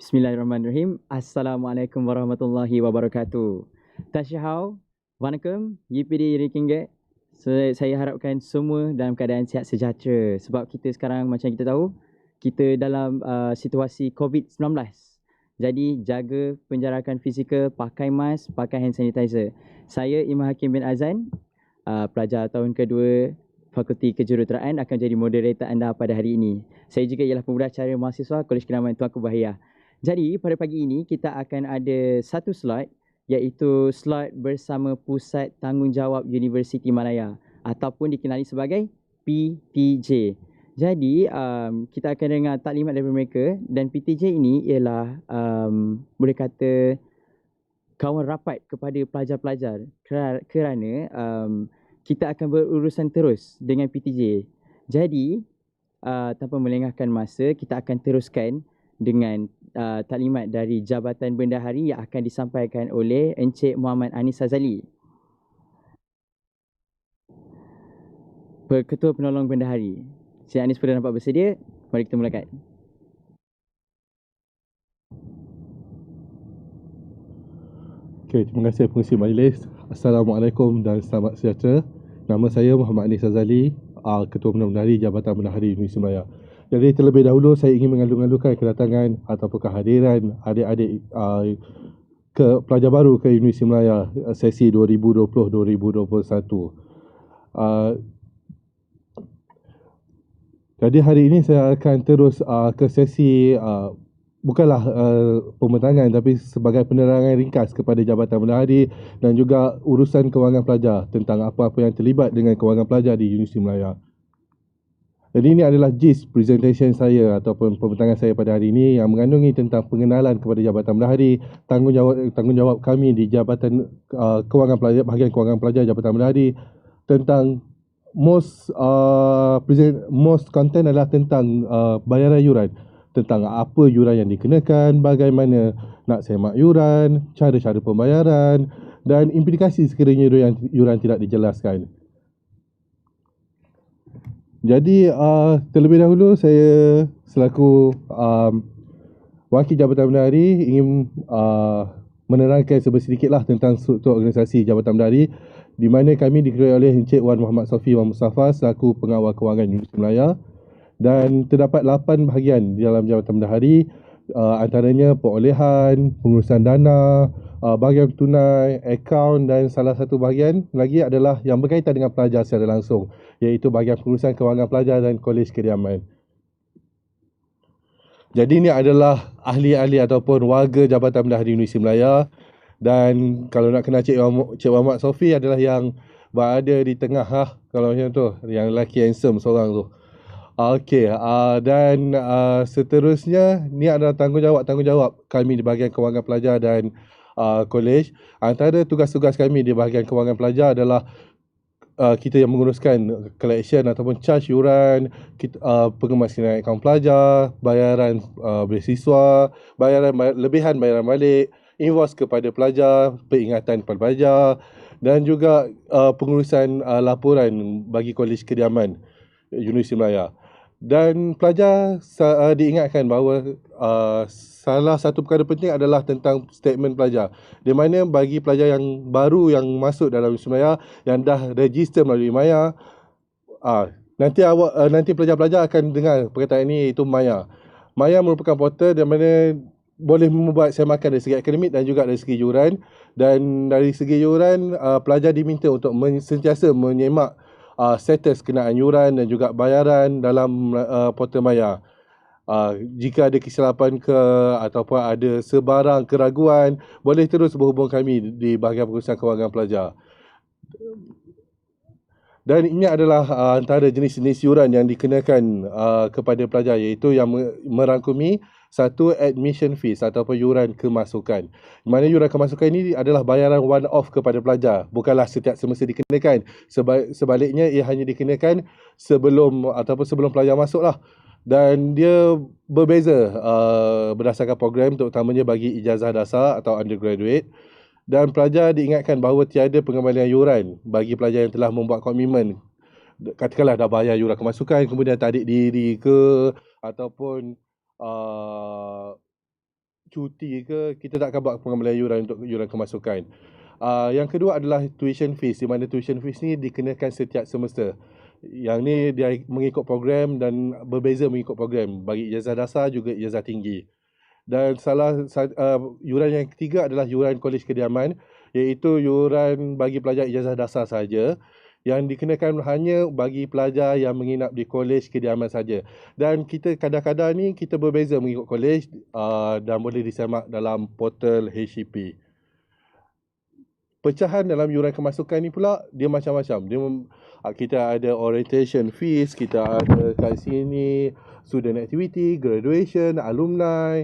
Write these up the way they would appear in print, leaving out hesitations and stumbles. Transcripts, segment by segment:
Bismillahirrahmanirrahim. Assalamualaikum warahmatullahi wabarakatuh. Tashihau, wanakum, yipidi rikinge. Saya harapkan semua dalam keadaan sihat sejahtera. Sebab kita sekarang macam kita tahu, kita dalam situasi COVID-19. Jadi jaga penjarakan fizikal, pakai mask, pakai hand sanitizer. Saya Imam Hakim bin Azan, pelajar tahun kedua Fakulti Kejuruteraan akan jadi moderator anda pada hari ini. Saya juga ialah pembudacara mahasiswa Kolej Kenaman Tuanku Bahiyah. Jadi pada pagi ini kita akan ada satu slot iaitu slot bersama Pusat Tanggungjawab Universiti Malaya ataupun dikenali sebagai PTj. Jadi kita akan dengar taklimat daripada mereka dan PTj ini ialah boleh kata kawan rapat kepada pelajar-pelajar kerana kita akan berurusan terus dengan PTj. Jadi tanpa melengahkan masa, kita akan teruskan dengan taklimat dari Jabatan Bendahari yang akan disampaikan oleh Encik Muhammad Anis Azali, Ketua Penolong Bendahari. Encik Anis sudah nampak bersedia? Mari kita mulakan. Okey, terima kasih pengerusi majlis. Assalamualaikum dan selamat sejahtera. Nama saya Muhammad Anis Azali, Ketua Penolong Bendahari Jabatan Bendahari Universiti Malaya. Jadi terlebih dahulu saya ingin mengalu-alukan kedatangan ataupun kehadiran adik-adik ke pelajar baru ke Universiti Malaya sesi 2020-2021. Jadi hari ini saya akan terus ke sesi bukanlah pembentangan tapi sebagai penerangan ringkas kepada Jabatan Bendahari dan juga urusan kewangan pelajar tentang apa-apa yang terlibat dengan kewangan pelajar di Universiti Malaya. Jadi ini adalah gist presentation saya ataupun pembentangan saya pada hari ini yang mengandungi tentang pengenalan kepada Jabatan Bendahari, tanggungjawab kami di Jabatan Kewangan Pelajar, bahagian Kewangan Pelajar Jabatan Bendahari, tentang most content adalah tentang bayaran yuran, tentang apa yuran yang dikenakan, bagaimana nak semak yuran, cara-cara pembayaran dan implikasi sekiranya yuran tidak dijelaskan. Jadi terlebih dahulu saya selaku wakil Jabatan Bendahari ingin menerangkan sedikitlah tentang struktur organisasi Jabatan Bendahari, di mana kami diketuai oleh Encik Wan Muhammad Sofi Wan Mustafa selaku Pengawal Kewangan Universiti Malaya, dan terdapat 8 bahagian di dalam Jabatan Bendahari, antaranya perolehan, pengurusan dana, bahagian tunai, akaun, dan salah satu bahagian lagi adalah yang berkaitan dengan pelajar secara langsung, iaitu bahagian pengurusan kewangan pelajar dan Kolej Kediaman. Jadi ini adalah ahli-ahli ataupun warga Jabatan Bendahari Universiti Malaya, dan kalau nak kenal Cik Muhammad Sofi adalah yang berada di tengah kalau macam tu, yang lelaki handsome seorang tu. Okey, dan seterusnya ni adalah tanggungjawab kami di bahagian kewangan pelajar dan kolej. Antara tugas-tugas kami di bahagian kewangan pelajar adalah kita yang menguruskan collection ataupun charge yuran, pengemaskinan akaun pelajar, bayaran beasiswa, bayaran lebihan, bayaran balik, invoice kepada pelajar, peringatan kepada pelajar, dan juga pengurusan laporan bagi Kolej Kediaman Universiti Malaya. Dan pelajar diingatkan bahawa salah satu perkara penting adalah tentang statement pelajar, di mana bagi pelajar yang baru yang masuk dalam Universiti Malaya yang dah register melalui Maya, nanti pelajar-pelajar akan dengar perkataan ini, iaitu Maya. Maya merupakan portal di mana boleh membuat semakan dari segi akademik dan juga dari segi yuran. Dan dari segi yuran, pelajar diminta untuk sentiasa menyemak status kenaan yuran dan juga bayaran dalam portal Maya. Jika ada kesilapan ataupun ada sebarang keraguan, boleh terus berhubung kami di bahagian pengurusan kewangan pelajar. Dan ini adalah antara jenis-jenis yuran yang dikenakan kepada pelajar, iaitu yang merangkumi satu, admission fees ataupun yuran kemasukan. Di mana yuran kemasukan ini adalah bayaran one off kepada pelajar, bukanlah setiap semasa dikenakan. Sebaliknya ia hanya dikenakan sebelum pelajar masuk lah. Dan dia berbeza berdasarkan program, terutamanya bagi ijazah dasar atau undergraduate. Dan pelajar diingatkan bahawa tiada pengembalian yuran bagi pelajar yang telah membuat komitmen. Katakanlah dah bayar yuran kemasukan, kemudian tarik diri ke, ataupun cuti ke, kita tak akan buat pengembalian yuran untuk yuran kemasukan. Yang kedua adalah tuition fees, di mana tuition fees ni dikenakan setiap semester. Yang ni dia mengikut program dan berbeza mengikut program, bagi ijazah dasar juga ijazah tinggi. Dan yuran yang ketiga adalah yuran kolej kediaman, iaitu yuran bagi pelajar ijazah dasar saja, yang dikenakan hanya bagi pelajar yang menginap di kolej kediaman saja. Dan kita kadang-kadang ni kita berbeza mengikut kolej, dan boleh disemak dalam portal HCP. Pecahan dalam yuran kemasukan ni pula dia macam-macam. Kita ada orientation fees, kita ada kat sini student activity, graduation, alumni,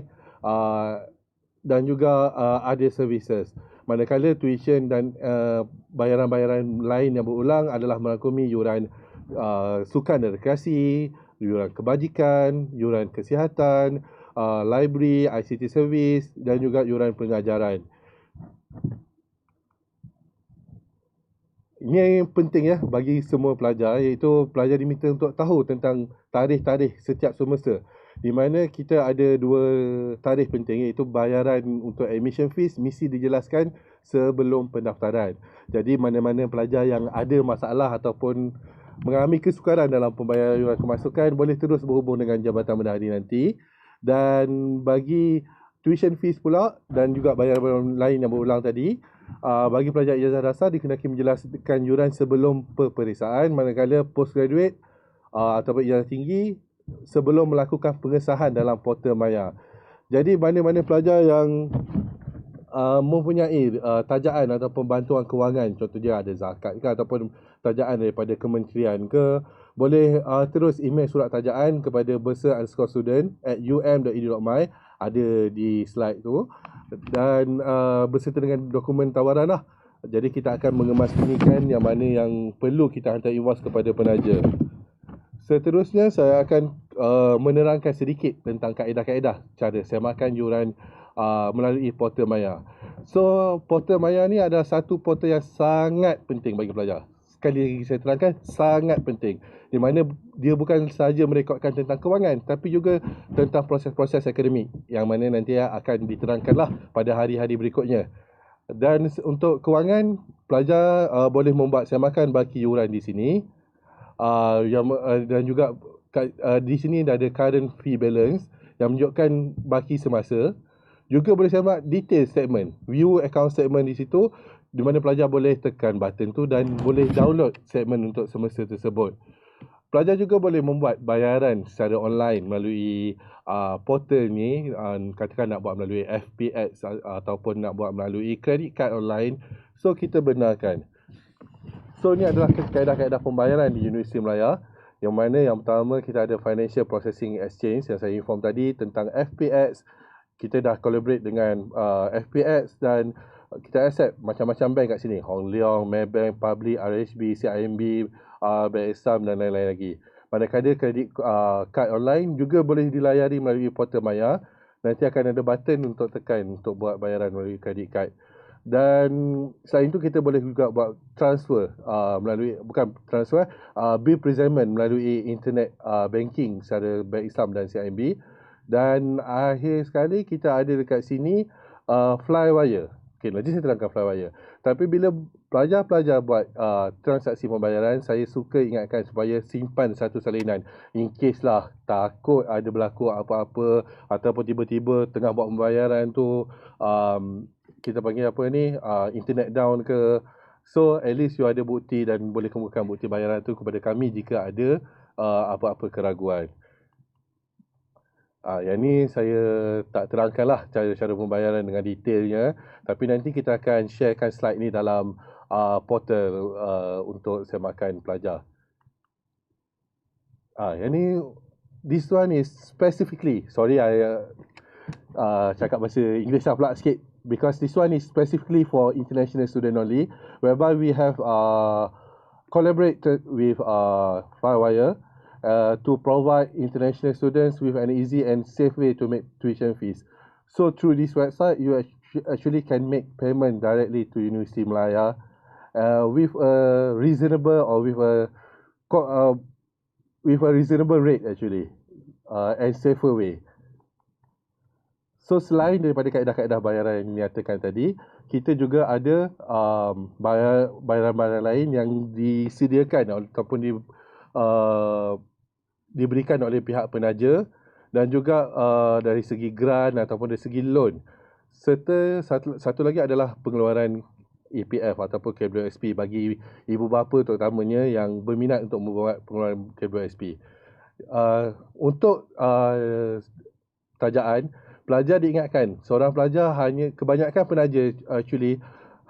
dan juga other services. Manakala tuition dan bayaran-bayaran lain yang berulang adalah merangkumi yuran sukan dan rekreasi, yuran kebajikan, yuran kesihatan, library, ICT service dan juga yuran pengajaran. Ini yang penting ya bagi semua pelajar, iaitu pelajar diminta untuk tahu tentang tarikh-tarikh setiap semester, di mana kita ada dua tarikh penting, iaitu bayaran untuk admission fees mesti dijelaskan sebelum pendaftaran. Jadi mana-mana pelajar yang ada masalah ataupun mengalami kesukaran dalam pembayaran yuran kemasukan boleh terus berhubung dengan Jabatan Bendahari nanti. Dan bagi tuition fees pula dan juga bayaran lain yang berulang tadi, bagi pelajar ijazah dasar dikenaki menjelaskan yuran sebelum peperiksaan, manakala postgraduate ataupun ijazah tinggi sebelum melakukan pengesahan dalam portal Maya. Jadi mana-mana pelajar yang mempunyai tajaan ataupun bantuan kewangan, contohnya ada zakat ke ataupun tajaan daripada kementerian ke, boleh terus email surat tajaan kepada bursa_student@um.edu.my, ada di slide tu, dan berserta dengan dokumen tawaran lah. Jadi kita akan mengemasbunyikan yang mana yang perlu kita hantar invoice kepada penaja. Seterusnya saya akan menerangkan sedikit tentang kaedah-kaedah cara semakan yuran melalui portal Maya. So portal Maya ni adalah satu portal yang sangat penting bagi pelajar. Sekali lagi saya terangkan, sangat penting, di mana dia bukan sahaja merekodkan tentang kewangan, tapi juga tentang proses-proses akademik yang mana nanti akan diterangkanlah pada hari-hari berikutnya. Dan untuk kewangan, pelajar boleh membuat semakan baki yuran di sini, dan juga di sini dah ada current fee balance yang menunjukkan baki semasa. Juga boleh semak detail statement, view account statement di situ, di mana pelajar boleh tekan button tu dan boleh download statement untuk semester tersebut. Pelajar juga boleh membuat bayaran secara online melalui portal ni, katakan nak buat melalui FPX ataupun nak buat melalui credit card online. So kita benarkan. So ni adalah kaedah-kaedah pembayaran di Universiti Melaya, yang mana yang pertama kita ada Financial Processing Exchange yang saya inform tadi tentang FPX. Kita dah collaborate dengan FPX dan kita accept macam-macam bank kat sini, Hong Leong, Maybank, Public, RHB, CIMB, Bank Islam dan lain-lain lagi. Manakala kredit kad online juga boleh dilayari melalui portal Maya. Nanti akan ada button untuk tekan untuk buat bayaran melalui kredit kad. Dan selain itu kita boleh juga buat transfer bill presentment melalui internet banking secara Bank Islam dan CIMB. Dan akhir sekali kita ada dekat sini Flywire. Okay, nanti saya terangkan Flywire. Tapi bila pelajar-pelajar buat transaksi pembayaran, saya suka ingatkan supaya simpan satu salinan. In case lah takut ada berlaku apa-apa ataupun tiba-tiba tengah buat pembayaran tu kita panggil apa ni, internet down ke. So at least you ada bukti dan boleh kemukakan bukti bayaran tu kepada kami jika ada apa-apa keraguan. Yang ni saya tak terangkanlah cara-cara pembayaran dengan detailnya, tapi nanti kita akan sharekan slide ni dalam portal untuk semakan pelajar. Yang ni, this one is specifically, sorry I cakap bahasa Inggeris pula sikit, because this one is specifically for international student only, whereby we have collaborated with Firewire to provide international students with an easy and safe way to make tuition fees. So through this website, you actually can make payment directly to Universiti Melaya with a reasonable or with a reasonable rate actually, and safer way. So selain daripada kaedah-kaedah bayaran yang dinyatakan tadi, kita juga ada bayaran-bayaran lain yang disediakan ataupun diberikan oleh pihak penaja, dan juga dari segi grant ataupun dari segi loan. Serta satu lagi adalah pengeluaran EPF ataupun KWSP bagi ibu bapa terutamanya yang berminat untuk membuat pengeluaran KWSP. Untuk tajaan, pelajar diingatkan, seorang pelajar kebanyakan penaja actually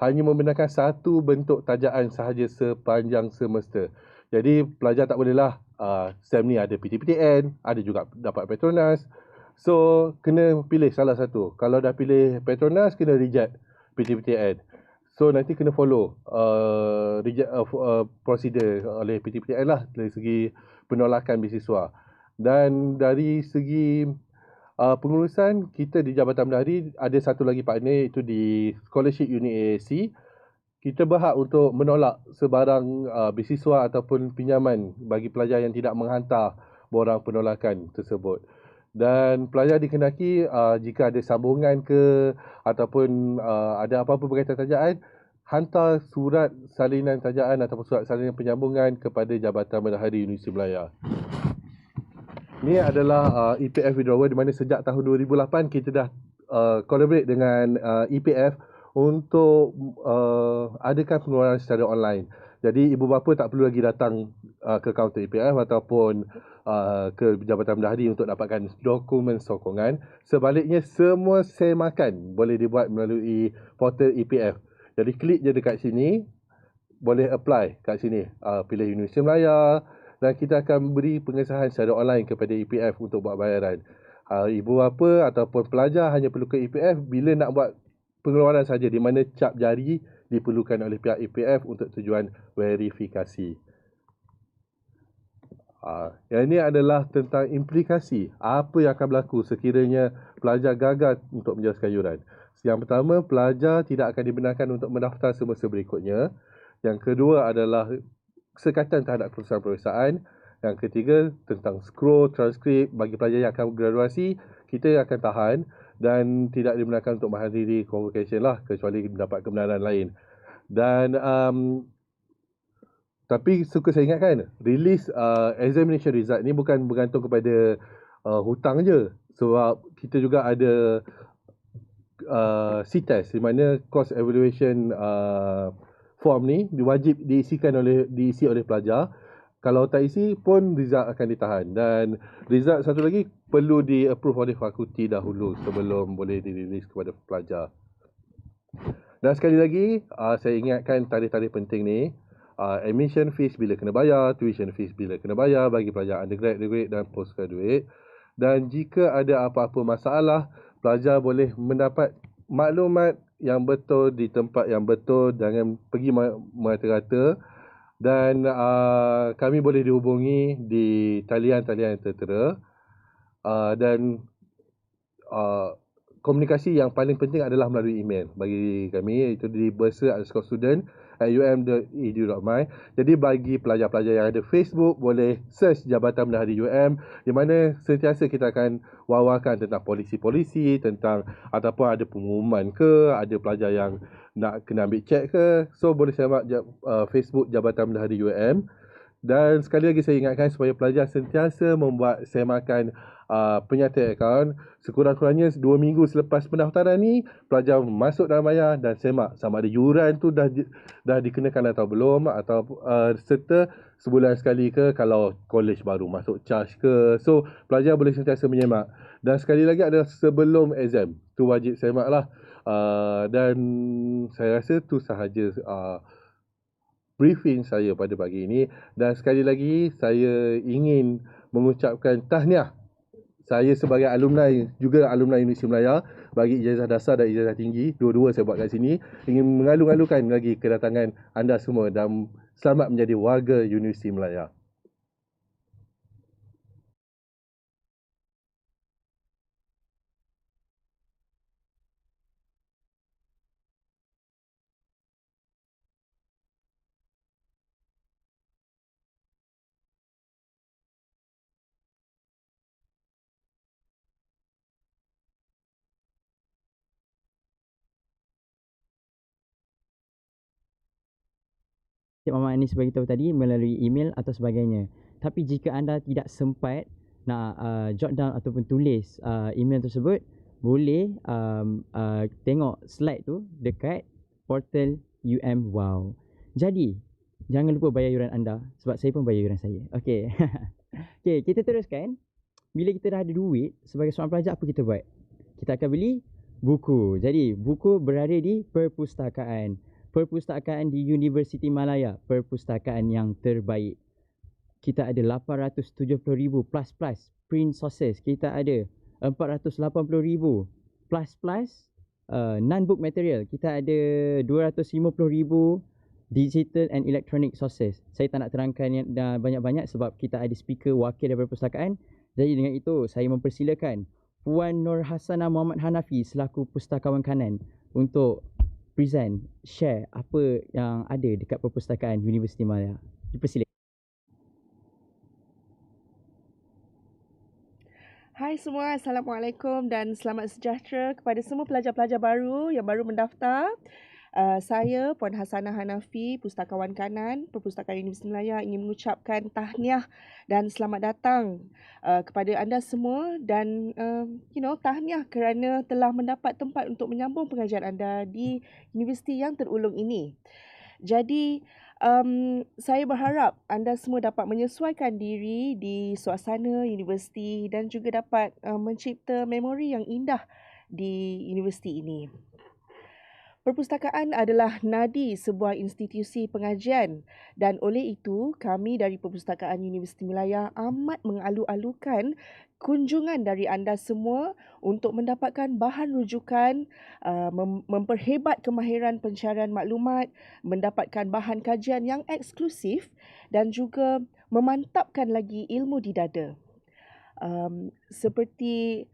hanya membenarkan satu bentuk tajaan sahaja sepanjang semester. Jadi pelajar tak bolehlah SEM ni ada PTPTN, ada juga dapat Petronas. So kena pilih salah satu. Kalau dah pilih Petronas, kena reject PTPTN. So nanti kena follow prosedur oleh PTPTN lah dari segi penolakan beasiswa. Dan dari segi pengurusan, kita di Jabatan Bendahari ada satu lagi partner, iaitu di Scholarship Unit AAC. Kita berhak untuk menolak sebarang beasiswa ataupun pinjaman bagi pelajar yang tidak menghantar borang penolakan tersebut. Dan pelajar dikehendaki jika ada sambungan ataupun ada apa-apa berkaitan tajaan, hantar surat salinan tajaan ataupun surat salinan penyambungan kepada Jabatan Bendahari Universiti Melaya. Ini adalah EPF withdrawal di mana sejak tahun 2008 kita dah collaborate dengan EPF untuk adakan pengeluaran secara online. Jadi ibu bapa tak perlu lagi datang ke kaunter EPF ataupun ke Jabatan Bendahari untuk dapatkan dokumen sokongan. Sebaliknya, semua semakan boleh dibuat melalui portal EPF. Jadi klik je dekat sini, boleh apply kat sini. Pilih Universiti Melaya, dan kita akan beri pengesahan secara online kepada EPF untuk buat bayaran. Ibu bapa ataupun pelajar hanya perlu ke EPF bila nak buat pengeluaran saja, di mana cap jari diperlukan oleh pihak EPF untuk tujuan verifikasi. Yang ini adalah tentang implikasi apa yang akan berlaku sekiranya pelajar gagal untuk menjawabkan yuran. Yang pertama, pelajar tidak akan dibenarkan untuk mendaftar semester berikutnya. Yang kedua adalah sekatan terhadap peperiksaan. Yang ketiga, tentang scroll transkrip bagi pelajar yang akan graduasi, kita akan tahan dan tidak dibenarkan untuk menghadiri convocation lah, kecuali mendapat kebenaran lain. Dan tapi suka saya ingatkan, release examination result ni bukan bergantung kepada hutang je. Sebab kita juga ada C-test, di mana course evaluation form ni wajib diisi oleh pelajar. Kalau tak isi pun result akan ditahan, dan result satu lagi perlu di-approve oleh fakulti dahulu sebelum boleh dirilis kepada pelajar. Dan sekali lagi saya ingatkan tarikh-tarikh penting ni. Admission fees bila kena bayar, tuition fees bila kena bayar bagi pelajar undergraduate dan postgraduate. Dan jika ada apa-apa masalah, pelajar boleh mendapat maklumat yang betul di tempat yang betul, jangan pergi merata-rata. Dan kami boleh dihubungi di talian-talian yang tertera. Dan komunikasi yang paling penting adalah melalui email bagi kami, iaitu di bursa_student@um.edu.my. Jadi bagi pelajar-pelajar yang ada Facebook, boleh search Jabatan Bendahari UM, di mana sentiasa kita akan wawarkan tentang polisi-polisi, tentang ataupun ada pengumuman ke, ada pelajar yang nak kena ambil cek ke. So boleh semak Facebook Jabatan Bendahari UM. Dan sekali lagi saya ingatkan supaya pelajar sentiasa membuat semakan penyata akaun. Sekurang-kurangnya 2 minggu selepas pendaftaran ni, pelajar masuk dalam maya dan semak sama ada yuran tu dah dikenakan atau belum, atau serta sebulan sekali ke kalau college baru masuk charge ke. So pelajar boleh sentiasa menyemak. Dan sekali lagi adalah sebelum exam tu wajib semak lah. Dan saya rasa tu sahaja briefing saya pada pagi ini. Dan sekali lagi saya ingin mengucapkan tahniah. Saya sebagai alumni, juga alumni Universiti Melaya, bagi ijazah dasar dan ijazah tinggi, dua-dua saya buat kat sini, ingin mengalu-alukan lagi kedatangan anda semua dan selamat menjadi warga Universiti Melaya. Cik Muhammad Anis beritahu tadi melalui email atau sebagainya. Tapi jika anda tidak sempat nak jot down ataupun tulis email tersebut, boleh tengok slide tu dekat portal Wow. Jadi, jangan lupa bayar yuran anda sebab saya pun bayar yuran saya. Okey. Okey, kita teruskan. Bila kita dah ada duit sebagai seorang pelajar, apa kita buat? Kita akan beli buku. Jadi, buku berada di perpustakaan. Perpustakaan di Universiti Malaya, perpustakaan yang terbaik. Kita ada 870,000 plus print sources. Kita ada 480,000 plus non-book material. Kita ada 250,000 digital and electronic sources. Saya tak nak terangkan yang banyak-banyak sebab kita ada speaker wakil daripada perpustakaan. Jadi dengan itu, saya mempersilakan Puan Nur Hasanah Muhammad Hanafi selaku pustakawan kanan untuk present, share apa yang ada dekat perpustakaan Universiti Malaya. Dipersilakan. Hai semua, Assalamualaikum dan selamat sejahtera kepada semua pelajar-pelajar baru yang baru mendaftar. Saya Puan Hasanah Hanafi, Pustakawan Kanan Perpustakaan Universiti Malaya, ingin mengucapkan tahniah dan selamat datang kepada anda semua dan tahniah kerana telah mendapat tempat untuk menyambung pengajian anda di universiti yang terulung ini. Jadi saya berharap anda semua dapat menyesuaikan diri di suasana universiti dan juga dapat mencipta memori yang indah di universiti ini. Perpustakaan adalah nadi sebuah institusi pengajian dan oleh itu kami dari Perpustakaan Universiti Malaya amat mengalu-alukan kunjungan dari anda semua untuk mendapatkan bahan rujukan, memperhebat kemahiran pencarian maklumat, mendapatkan bahan kajian yang eksklusif dan juga memantapkan lagi ilmu di dada. Seperti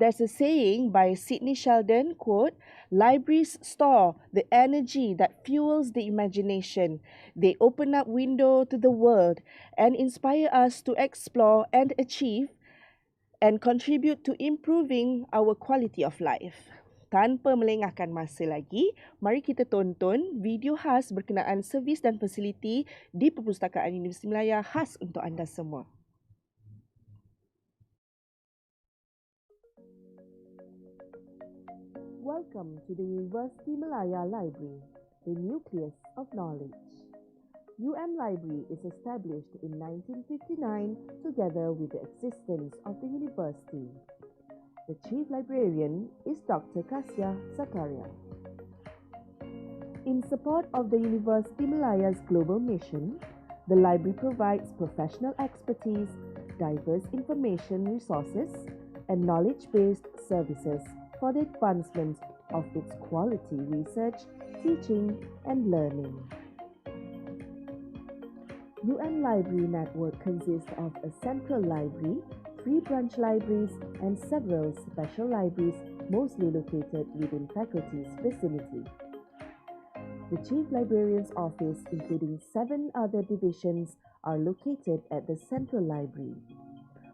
there's a saying by Sidney Sheldon, quote, "Libraries store the energy that fuels the imagination. They open up window to the world and inspire us to explore and achieve and contribute to improving our quality of life." Tanpa melengahkan masa lagi, mari kita tonton video khas berkenaan servis dan fasiliti di Perpustakaan Universiti Malaya khas untuk anda semua. Welcome to the Universiti Malaya Library, the nucleus of knowledge. Library is established in 1959 together with the existence of the university. The chief librarian is Dr. Kasya Zakaria. In support of the Universiti Malaya's global mission, the library provides professional expertise, diverse information resources, and knowledge-based services for the advancement of its quality research, teaching, and learning. Library network consists of a central library, 3 branch libraries, and several special libraries, mostly located within faculty's vicinity. The Chief Librarian's office, including 7 other divisions, are located at the central library,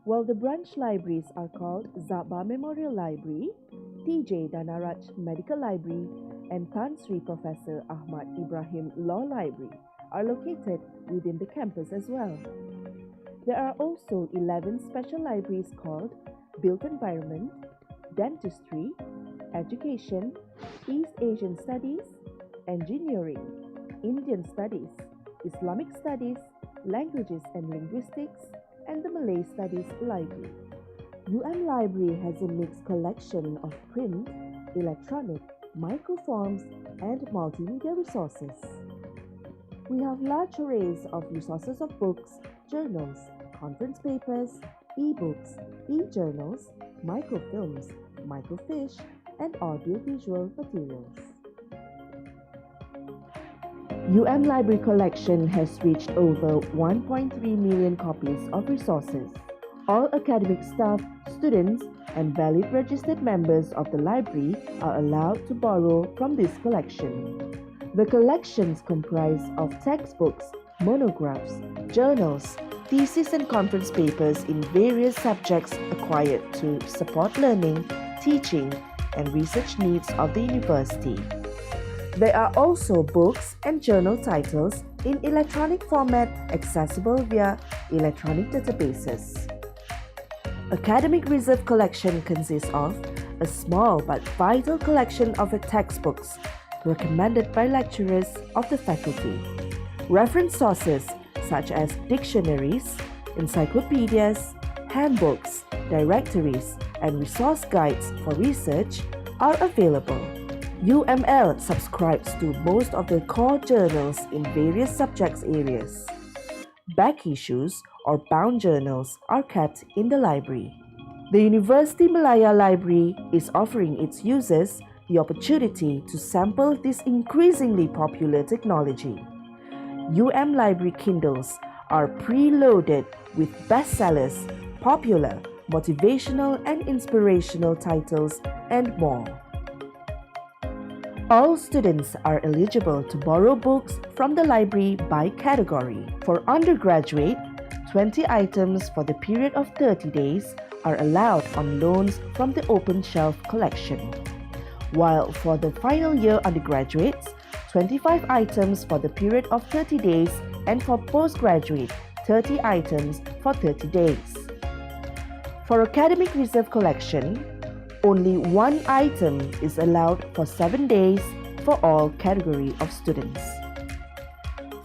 while the branch libraries are called Zaba Memorial Library, TJ Danaraj Medical Library, and Tan Sri Professor Ahmad Ibrahim Law Library are located within the campus as well. There are also 11 special libraries called Built Environment, Dentistry, Education, East Asian Studies, Engineering, Indian Studies, Islamic Studies, Languages and Linguistics, and the Malay Studies Library. Library has a mixed collection of print, electronic, microforms, and multimedia resources. We have large arrays of resources of books, journals, conference papers, e-books, e-journals, microfilms, microfiche, and audiovisual materials. Library collection has reached over 1.3 million copies of resources. All academic staff, students, and valid registered members of the library are allowed to borrow from this collection. The collections comprise of textbooks, monographs, journals, thesis and conference papers in various subjects acquired to support learning, teaching, and research needs of the university. There are also books and journal titles in electronic format accessible via electronic databases. Academic Reserve Collection consists of a small but vital collection of textbooks recommended by lecturers of the faculty. Reference sources such as dictionaries, encyclopedias, handbooks, directories, and resource guides for research are available. UML subscribes to most of the core journals in various subject areas. Back issues or bound journals are kept in the library. The University Malaya Library is offering its users the opportunity to sample this increasingly popular technology. Library Kindles are preloaded with bestsellers, popular, motivational and inspirational titles, and more. All students are eligible to borrow books from the library by category. For undergraduate, 20 items for the period of 30 days are allowed on loans from the open shelf collection. While for the final year undergraduates, 25 items for the period of 30 days, and for postgraduate, 30 items for 30 days. For academic reserve collection, only one item is allowed for 7 days for all category of students.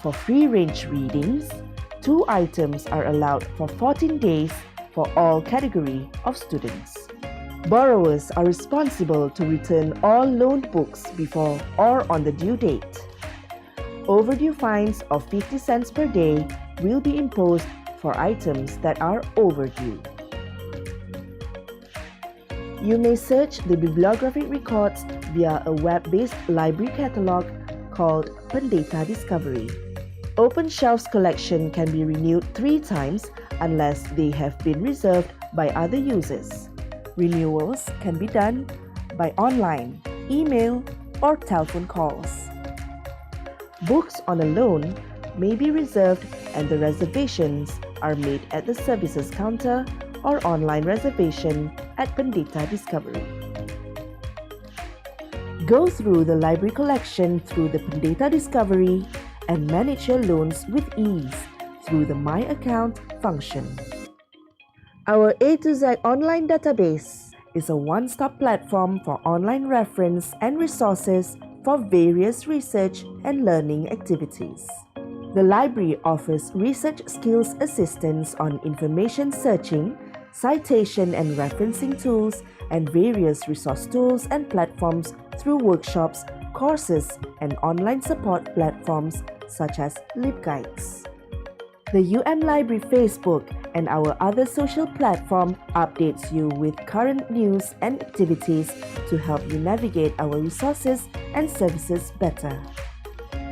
For free-range readings, 2 items are allowed for 14 days for all category of students. Borrowers are responsible to return all loaned books before or on the due date. Overdue fines of 50 cents per day will be imposed for items that are overdue. You may search the bibliographic records via a web-based library catalog called Pendeta Discovery. Open Shelves collection can be renewed 3 times unless they have been reserved by other users. Renewals can be done by online, email, or telephone calls. Books on a loan may be reserved and the reservations are made at the services counter or online reservation at Pendeta Discovery. Go through the library collection through the Pendeta Discovery and manage your loans with ease through the My Account function. Our A to Z online database is a one-stop platform for online reference and resources for various research and learning activities. The library offers research skills assistance on information searching, citation and referencing tools, and various resource tools and platforms through workshops, courses, and online support platforms such as LibGuides. The Library Facebook and our other social platform updates you with current news and activities to help you navigate our resources and services better.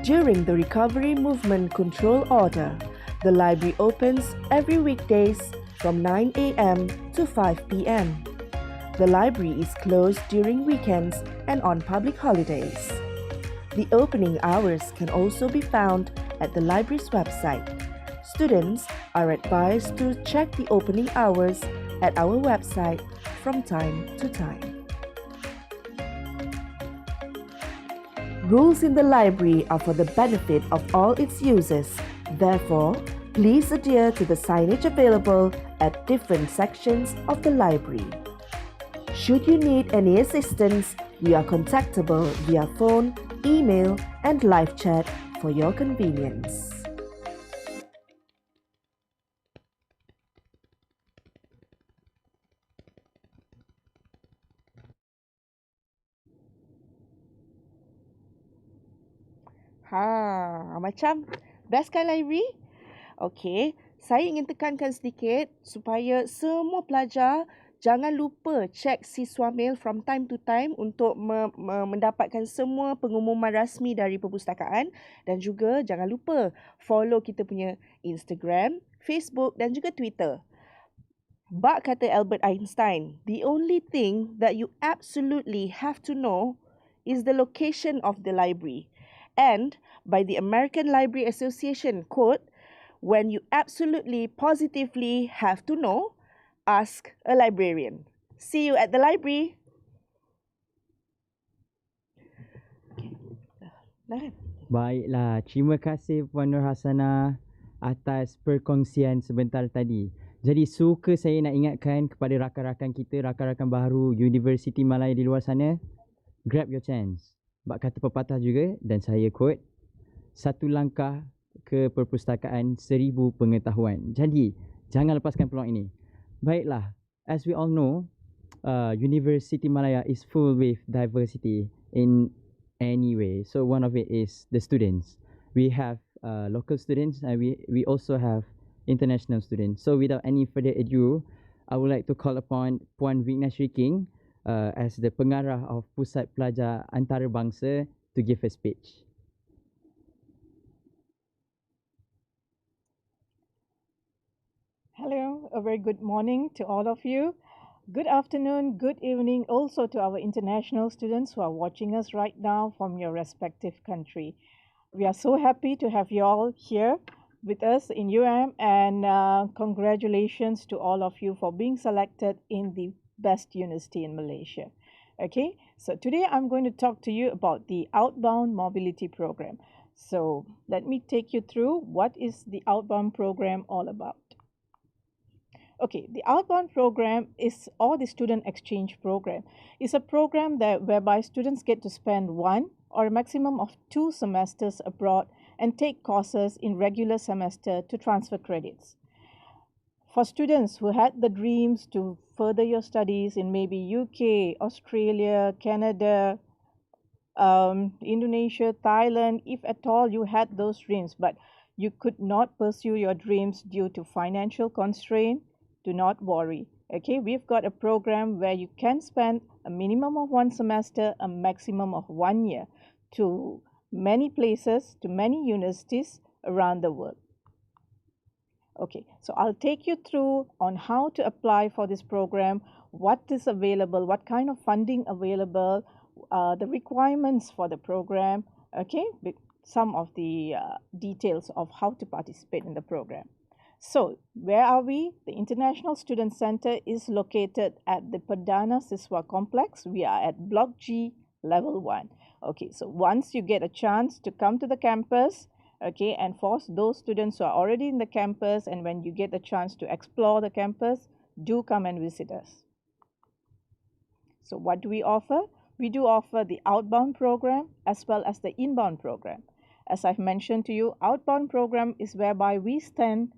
During the Recovery Movement Control Order, the library opens every weekdays from 9 a.m. to 5 p.m. The library is closed during weekends and on public holidays. The opening hours can also be found at the library's website. Students are advised to check the opening hours at our website from time to time. Rules in the library are for the benefit of all its users. Therefore, please adhere to the signage available at different sections of the library. Should you need any assistance, we are contactable via phone, email, and live chat for your convenience. Macam best kan library? Okey, saya ingin tekankan sedikit supaya semua pelajar jangan lupa cek siswa mail from time to time untuk mendapatkan semua pengumuman rasmi dari perpustakaan, dan juga jangan lupa follow kita punya Instagram, Facebook dan juga Twitter. Bak kata Albert Einstein, the only thing that you absolutely have to know is the location of the library. And by the American Library Association quote, when you absolutely positively have to know, ask a librarian. See you at the library. Okay. Dah kan? Baiklah, terima kasih Puan Nur Hasanah atas perkongsian sebentar tadi. Jadi suka saya nak ingatkan kepada rakan-rakan kita, rakan-rakan baru Universiti Malaya di luar sana, grab your chance. Bak kata pepatah juga dan saya quote, satu langkah ke perpustakaan, 1000 pengetahuan. Jadi, jangan lepaskan peluang ini. Baiklah, as we all know, University Malaya is full with diversity in any way. So one of it is the students. We have local students and we also have international students. So without any further ado, I would like to call upon Puan Vignashri King as the pengarah of Pusat Pelajar Antarabangsa to give a speech. Hello, a very good morning to all of you. Good afternoon, good evening also to our international students who are watching us right now from your respective country. We are so happy to have you all here with us in and congratulations to all of you for being selected in the best university in Malaysia. Okay, so today I'm going to talk to you about the Outbound Mobility Program. So let me take you through what is the Outbound Program all about. Okay, the Outbound Program or the Student Exchange Program is a program whereby students get to spend 1 or a maximum of 2 semesters abroad and take courses in regular semester to transfer credits. For students who had the dreams to further your studies in maybe UK, Australia, Canada, Indonesia, Thailand, if at all you had those dreams, but you could not pursue your dreams due to financial constraint, do not worry. Okay, we've got a program where you can spend a minimum of 1 semester, a maximum of 1 year to many places, to many universities around the world. Okay, so I'll take you through on how to apply for this program, what is available, what kind of funding available, the requirements for the program, okay, with some of the details of how to participate in the program. So, where are we? The International Student Center is located at the Perdana Siswa Complex. We are at Block G, Level 1. Okay, so once you get a chance to come to the campus, okay, and for those students who are already in the campus and when you get the chance to explore the campus, do come and visit us. So what do we offer? We do offer the outbound program as well as the inbound program. As I've mentioned to you, outbound program is whereby we send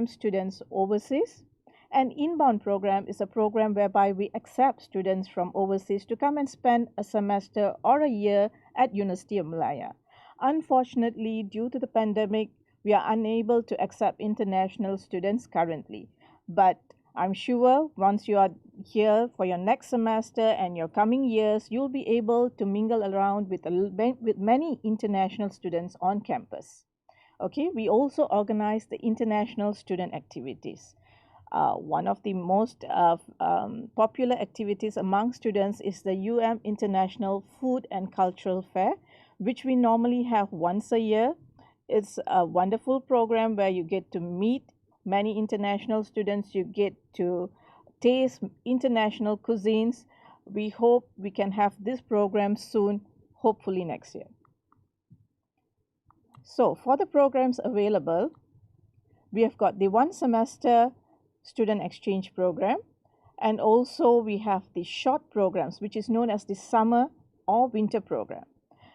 students overseas, and inbound program is a program whereby we accept students from overseas to come and spend a semester or a year at University of Malaya. Unfortunately, due to the pandemic, we are unable to accept international students currently. But I'm sure once you are here for your next semester and your coming years, you'll be able to mingle around with many international students on campus. Okay, we also organize the international student activities. One of the most popular activities among students is the International Food and Cultural Fair, which we normally have once a year. It's a wonderful program where you get to meet many international students, you get to taste international cuisines. We hope we can have this program soon, hopefully next year. So for the programs available, we have got the 1 semester student exchange program, and also we have the short programs, which is known as the summer or winter program.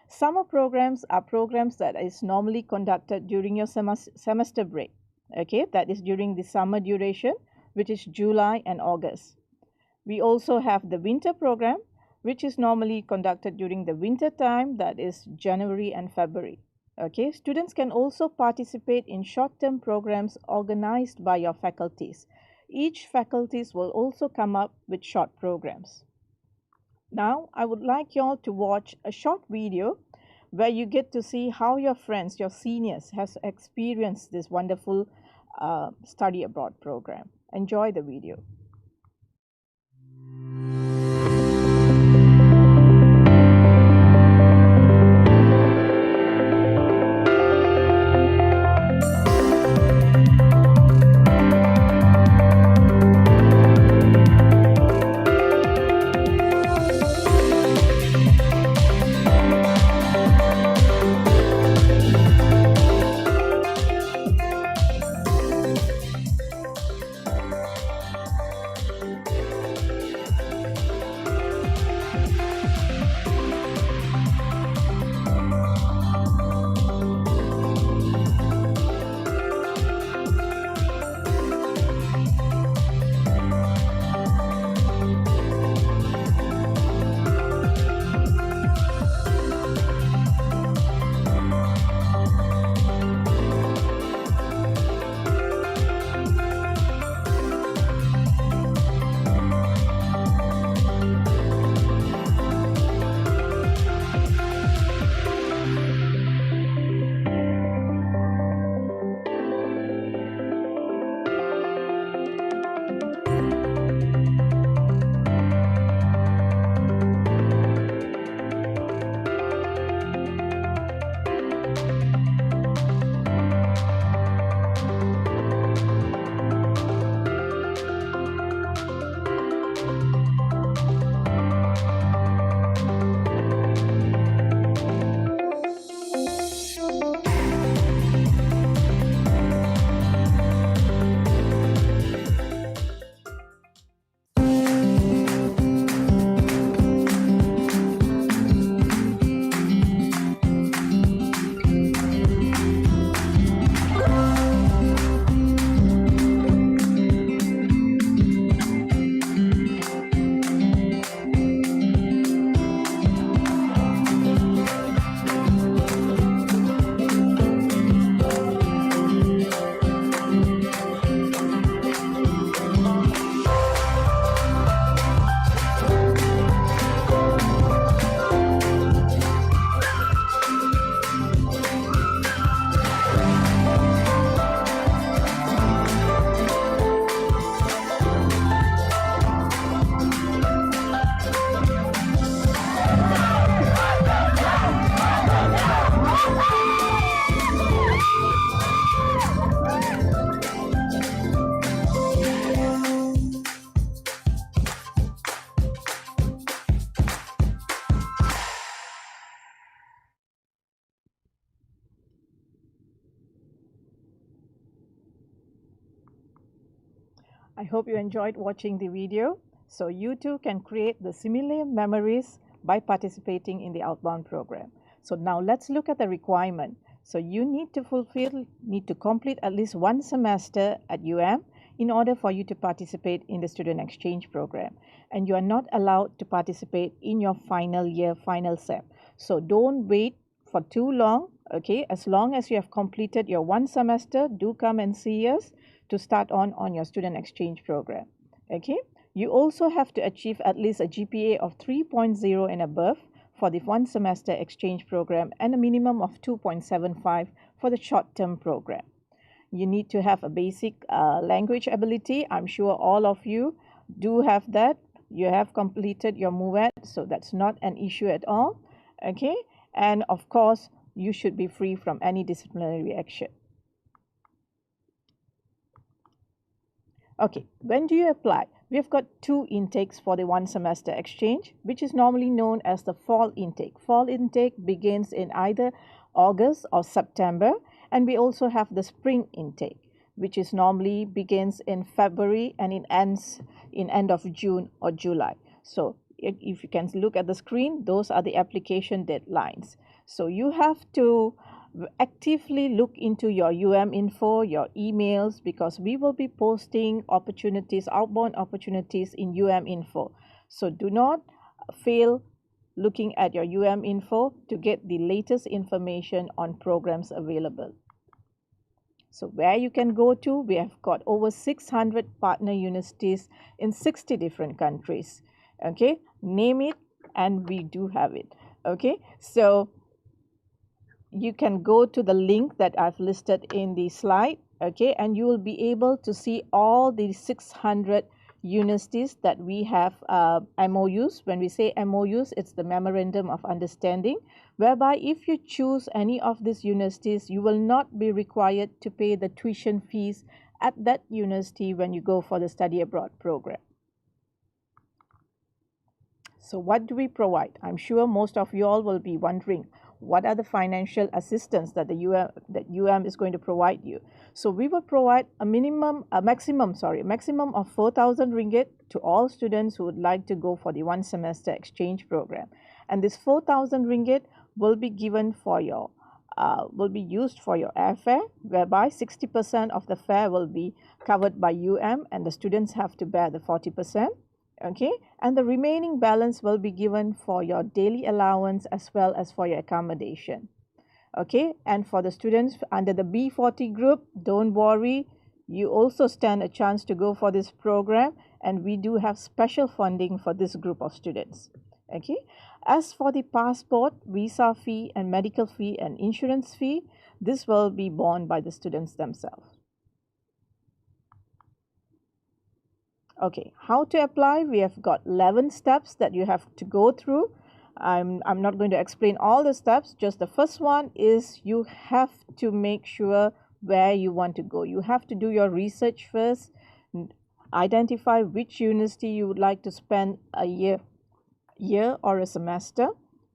Summer programs are programs that is normally conducted during your semester break. Okay, that is during the summer duration, which is July and August. We also have the winter program, which is normally conducted during the winter time, that is January and February. Okay, students can also participate in short-term programs organized by your faculties. Each faculties will also come up with short programs. Now, I would like you all to watch a short video where you get to see how your friends, your seniors, has experienced this wonderful study abroad program. Enjoy the video. I hope you enjoyed watching the video. So you too can create the similar memories by participating in the outbound program. So now let's look at the requirement. So you need to complete at least one semester at in order for you to participate in the student exchange program. And you are not allowed to participate in your final year, final SEM. So don't wait for too long. Okay, as long as you have completed your one semester, do come and see us to start on your student exchange program. Okay, you also have to achieve at least a GPA of 3.0 and above for the one semester exchange program and a minimum of 2.75 for the short-term program. You need to have a basic language ability. I'm sure all of you do have that. You have completed your MUVET, so that's not an issue at all. Okay, and of course, you should be free from any disciplinary action. Okay, when do you apply? We've got two intakes for the one semester exchange, which is normally known as the fall intake. Fall intake begins in either August or September, and we also have the spring intake, which is normally begins in February and it ends in end of June or July. So if you can look at the screen, those are the application deadlines. So you have to actively look into your info, your emails, because we will be posting opportunities, outbound opportunities in info. So do not fail looking at your info to get the latest information on programs available. So where you can go to, we have got over 600 partner universities in 60 different countries. Okay, name it and we do have it. Okay, so you can go to the link that I've listed in the slide, okay, and you will be able to see all the 600 universities that we have MOUs. When we say MOUs, it's the Memorandum of Understanding, whereby if you choose any of these universities, you will not be required to pay the tuition fees at that university when you go for the study abroad program. So what do we provide? I'm sure most of you all will be wondering, what are the financial assistance that the is going to provide you? So we will provide a maximum of 4,000 ringgit to all students who would like to go for the one semester exchange program. And this 4,000 ringgit will be given for your will be used for your airfare, whereby 60% of the fare will be covered by and the students have to bear the 40%. Okay, and the remaining balance will be given for your daily allowance as well as for your accommodation. Okay, and for the students under the B40 group, don't worry, you also stand a chance to go for this program, and we do have special funding for this group of students. Okay, as for the passport, visa fee and medical fee and insurance fee, this will be borne by the students themselves. Okay, how to apply? We have got 11 steps that you have to go through. I'm not going to explain all the steps. Just the first one is you have to make sure where you want to go. You have to do your research first, identify which university you would like to spend a year or a semester.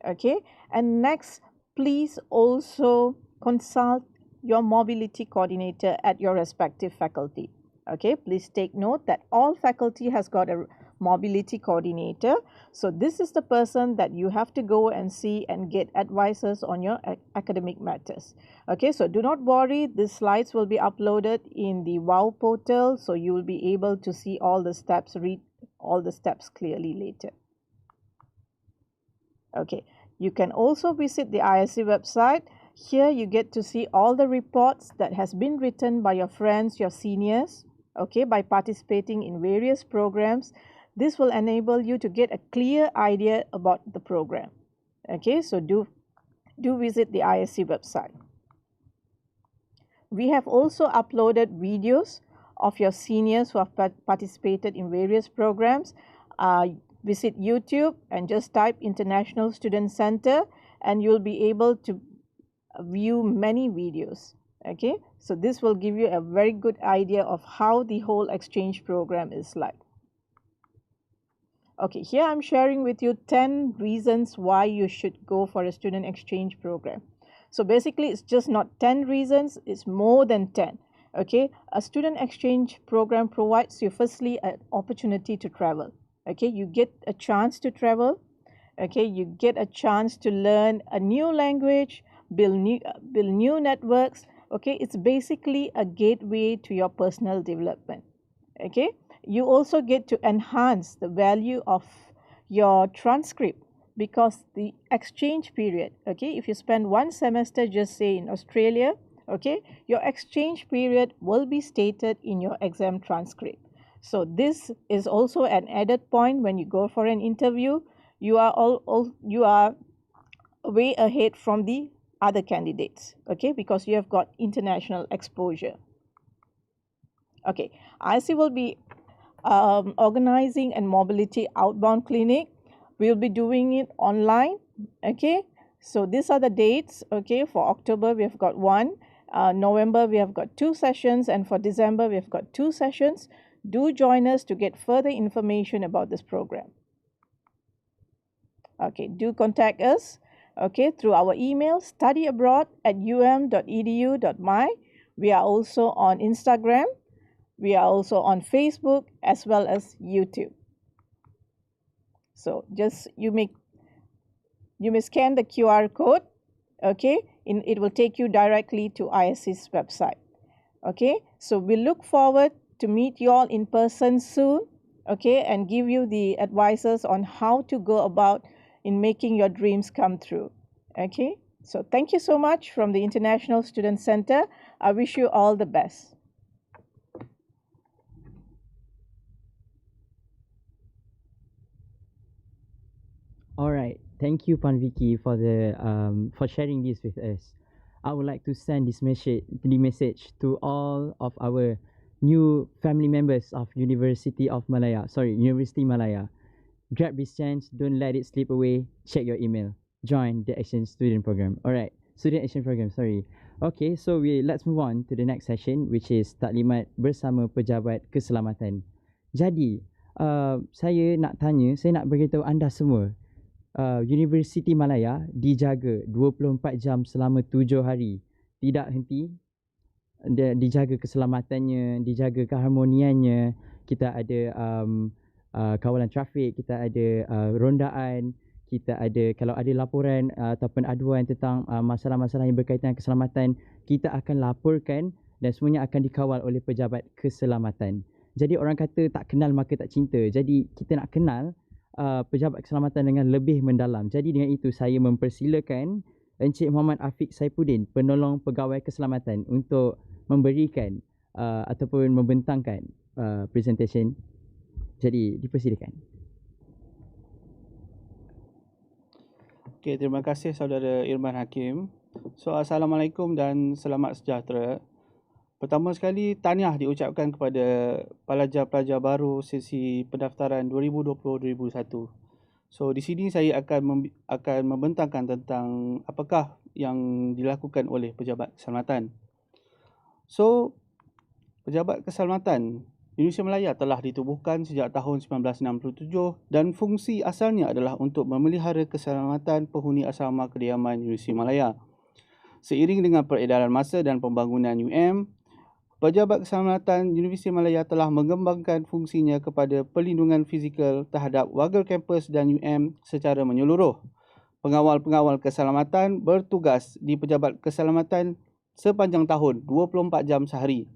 Okay, and next, please also consult your mobility coordinator at your respective faculty. Okay, please take note that all faculty has got a mobility coordinator. So this is the person that you have to go and see and get advices on your academic matters. Okay, so do not worry, these slides will be uploaded in the WOW portal, so you will be able to see all the steps, read all the steps clearly later. Okay, you can also visit the ISC website. Here you get to see all the reports that has been written by your friends, your seniors, okay, by participating in various programs. This will enable you to get a clear idea about the program. Okay, so do visit the ISC website. We have also uploaded videos of your seniors who have participated in various programs. Visit YouTube and just type International Student Center and you'll be able to view many videos. Okay, so this will give you a very good idea of how the whole exchange program is like. Okay, here I'm sharing with you 10 reasons why you should go for a student exchange program. So basically it's just not 10 reasons, it's more than 10. Okay, a student exchange program provides you firstly an opportunity to travel. Okay, you get a chance to travel. Okay, you get a chance to learn a new language, build new networks. Okay, it's basically a gateway to your personal development. Okay, you also get to enhance the value of your transcript, because the exchange period, okay, if you spend one semester just say in Australia, okay, your exchange period will be stated in your exam transcript. So this is also an added point when you go for an interview. You are you are way ahead from the other candidates, okay, because you have got international exposure. Okay, IC will be organizing and mobility outbound clinic. We'll be doing it online. Okay, so these are the dates. Okay, for October we have got one, November we have got 2 sessions, and for December we have got 2 sessions. Do join us to get further information about this program. Okay, do contact us, okay, through our email studyabroad@um.edu.my. We are also on Instagram. We are also on Facebook as well as YouTube. So just you may scan the QR code, okay, it will take you directly to ISC's website. Okay, so we look forward to meet you all in person soon, okay, and give you the advices on how to go about in making your dreams come true. Okay, so thank you so much from the International Student Center. I wish you all the best. Alright, thank you Pan Vicky for for sharing this with us. I would like to send this message to all of our new family members of University Malaya. Grab this chance, don't let it slip away. Check your email. Join the exchange student program. Alright, student exchange program, sorry. Okay, so let's move on to the next session, which is taklimat bersama pejabat keselamatan. Jadi, saya nak beritahu anda semua, Universiti Malaya dijaga 24 jam selama 7 hari. Tidak henti. Dijaga keselamatannya, dijaga keharmoniannya. Kita ada kawalan trafik, kita ada rondaan, kita ada, kalau ada laporan ataupun aduan tentang masalah-masalah yang berkaitan dengan keselamatan, kita akan laporkan dan semuanya akan dikawal oleh pejabat keselamatan. Jadi orang kata tak kenal maka tak cinta. Jadi kita nak kenal pejabat keselamatan dengan lebih mendalam. Jadi dengan itu saya mempersilakan Encik Muhammad Afiq Saifuddin, penolong pegawai keselamatan, untuk memberikan ataupun membentangkan presentation. Jadi dipersilakan. Okay, terima kasih saudara Irman Hakim. So assalamualaikum dan selamat sejahtera. Pertama sekali, tahniah diucapkan kepada pelajar-pelajar baru sesi pendaftaran 2020-2021. So di sini saya akan membentangkan tentang apakah yang dilakukan oleh pejabat keselamatan. So pejabat keselamatan Universiti Malaya telah ditubuhkan sejak tahun 1967 dan fungsi asalnya adalah untuk memelihara keselamatan penghuni asrama kediaman Universiti Malaya. Seiring dengan peredaran masa dan pembangunan pejabat keselamatan Universiti Malaya telah mengembangkan fungsinya kepada perlindungan fizikal terhadap warga kampus dan secara menyeluruh. Pengawal-pengawal keselamatan bertugas di pejabat keselamatan sepanjang tahun, 24 jam sehari.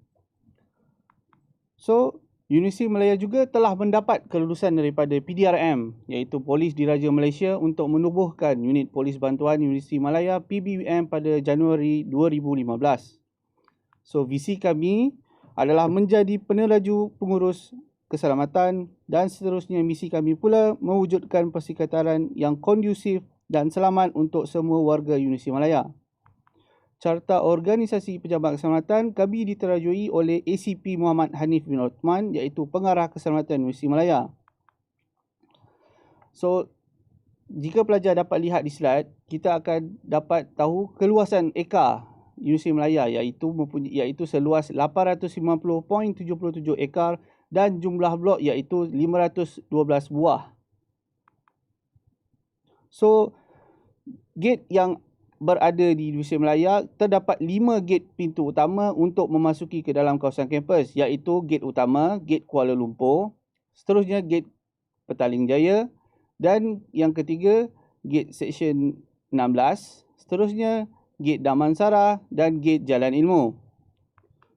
So, Universiti Malaya juga telah mendapat kelulusan daripada PDRM, iaitu Polis Diraja Malaysia, untuk menubuhkan unit Polis Bantuan Universiti Malaya PBUM pada Januari 2015. So, visi kami adalah menjadi peneraju pengurus keselamatan dan seterusnya misi kami pula mewujudkan persekitaran yang kondusif dan selamat untuk semua warga Universiti Malaya. Carta Organisasi Pejabat Keselamatan kami diterajui oleh ACP Muhammad Hanif bin Uthman, iaitu Pengarah Keselamatan Universiti Malaya. So, jika pelajar dapat lihat di slide, kita akan dapat tahu keluasan ekar Universiti Malaya, iaitu seluas 850.77 ekar dan jumlah blok iaitu 512 buah. So, gate yang berada di Universiti Malaya, terdapat 5 gate pintu utama untuk memasuki ke dalam kawasan kampus, iaitu gate utama, gate Kuala Lumpur, seterusnya gate Petaling Jaya, dan yang ketiga gate Seksyen 16, seterusnya gate Damansara dan gate Jalan Ilmu.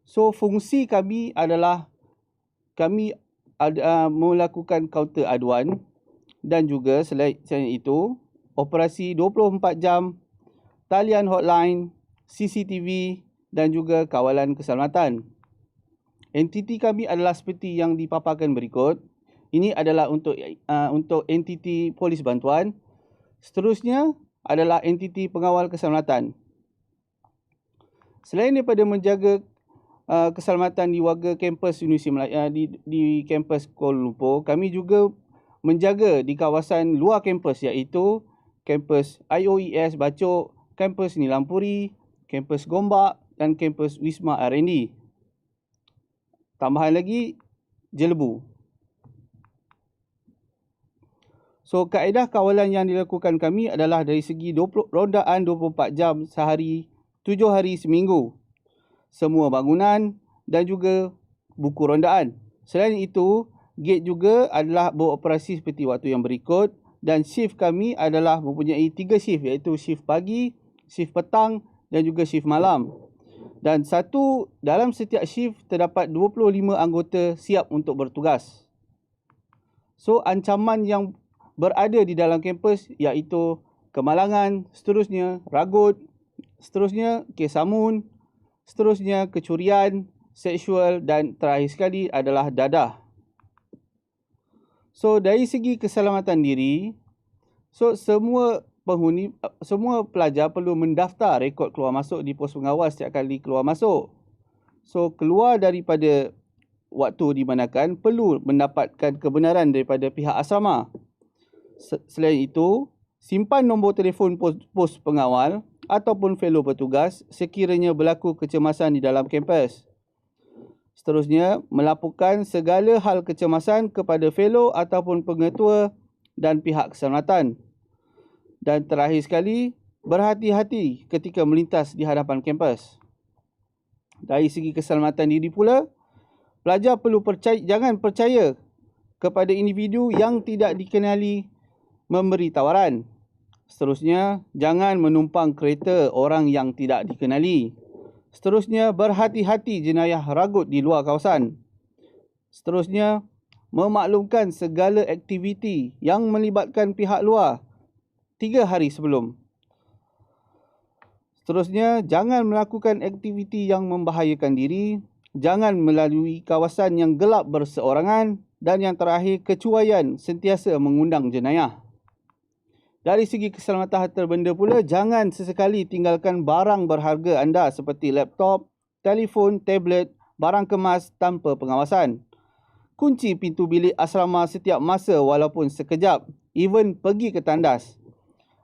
So fungsi kami adalah kami melakukan kaunter aduan dan juga selain itu operasi 24 jam, talian hotline, CCTV dan juga kawalan keselamatan. Entiti kami adalah seperti yang dipaparkan berikut. Ini adalah untuk entiti polis bantuan. Seterusnya adalah entiti pengawal keselamatan. Selain daripada menjaga keselamatan di warga kampus Universiti Malaya di kampus Kuala Lumpur, kami juga menjaga di kawasan luar kampus, iaitu kampus IOES Bacok, kampus Nilampuri, kampus Gombak dan kampus Wisma R&D. Tambahan lagi Jelebu. So kaedah kawalan yang dilakukan kami adalah dari segi rondaan 24 jam sehari, 7 hari seminggu. Semua bangunan dan juga buku rondaan. Selain itu, gate juga adalah beroperasi seperti waktu yang berikut, dan shift kami adalah mempunyai 3 shift, iaitu shift pagi, shift petang dan juga shift malam. Dan dalam setiap shift terdapat 25 anggota siap untuk bertugas. So ancaman yang berada di dalam kampus iaitu kemalangan, seterusnya ragut, seterusnya kes samun, seterusnya kecurian, seksual dan terakhir sekali adalah dadah. So dari segi keselamatan diri, so semua pelajar perlu mendaftar rekod keluar masuk di pos pengawal setiap kali keluar masuk. So keluar daripada waktu dimanakan perlu mendapatkan kebenaran daripada pihak asrama. Selain itu, simpan nombor telefon pos pengawal ataupun fellow petugas sekiranya berlaku kecemasan di dalam kampus. Seterusnya, melaporkan segala hal kecemasan kepada fellow ataupun pengetua dan pihak keselamatan. Dan terakhir sekali, berhati-hati ketika melintas di hadapan kampus. Dari segi keselamatan diri pula, pelajar jangan percaya kepada individu yang tidak dikenali memberi tawaran. Seterusnya, jangan menumpang kereta orang yang tidak dikenali. Seterusnya, berhati-hati jenayah ragut di luar kawasan. Seterusnya, memaklumkan segala aktiviti yang melibatkan pihak luar 3 hari sebelum. Seterusnya, jangan melakukan aktiviti yang membahayakan diri, jangan melalui kawasan yang gelap berseorangan, dan yang terakhir, kecuaian sentiasa mengundang jenayah. Dari segi keselamatan harta benda pula, jangan sesekali tinggalkan barang berharga anda seperti laptop, telefon, tablet, barang kemas tanpa pengawasan. Kunci pintu bilik asrama setiap masa walaupun sekejap, even pergi ke tandas.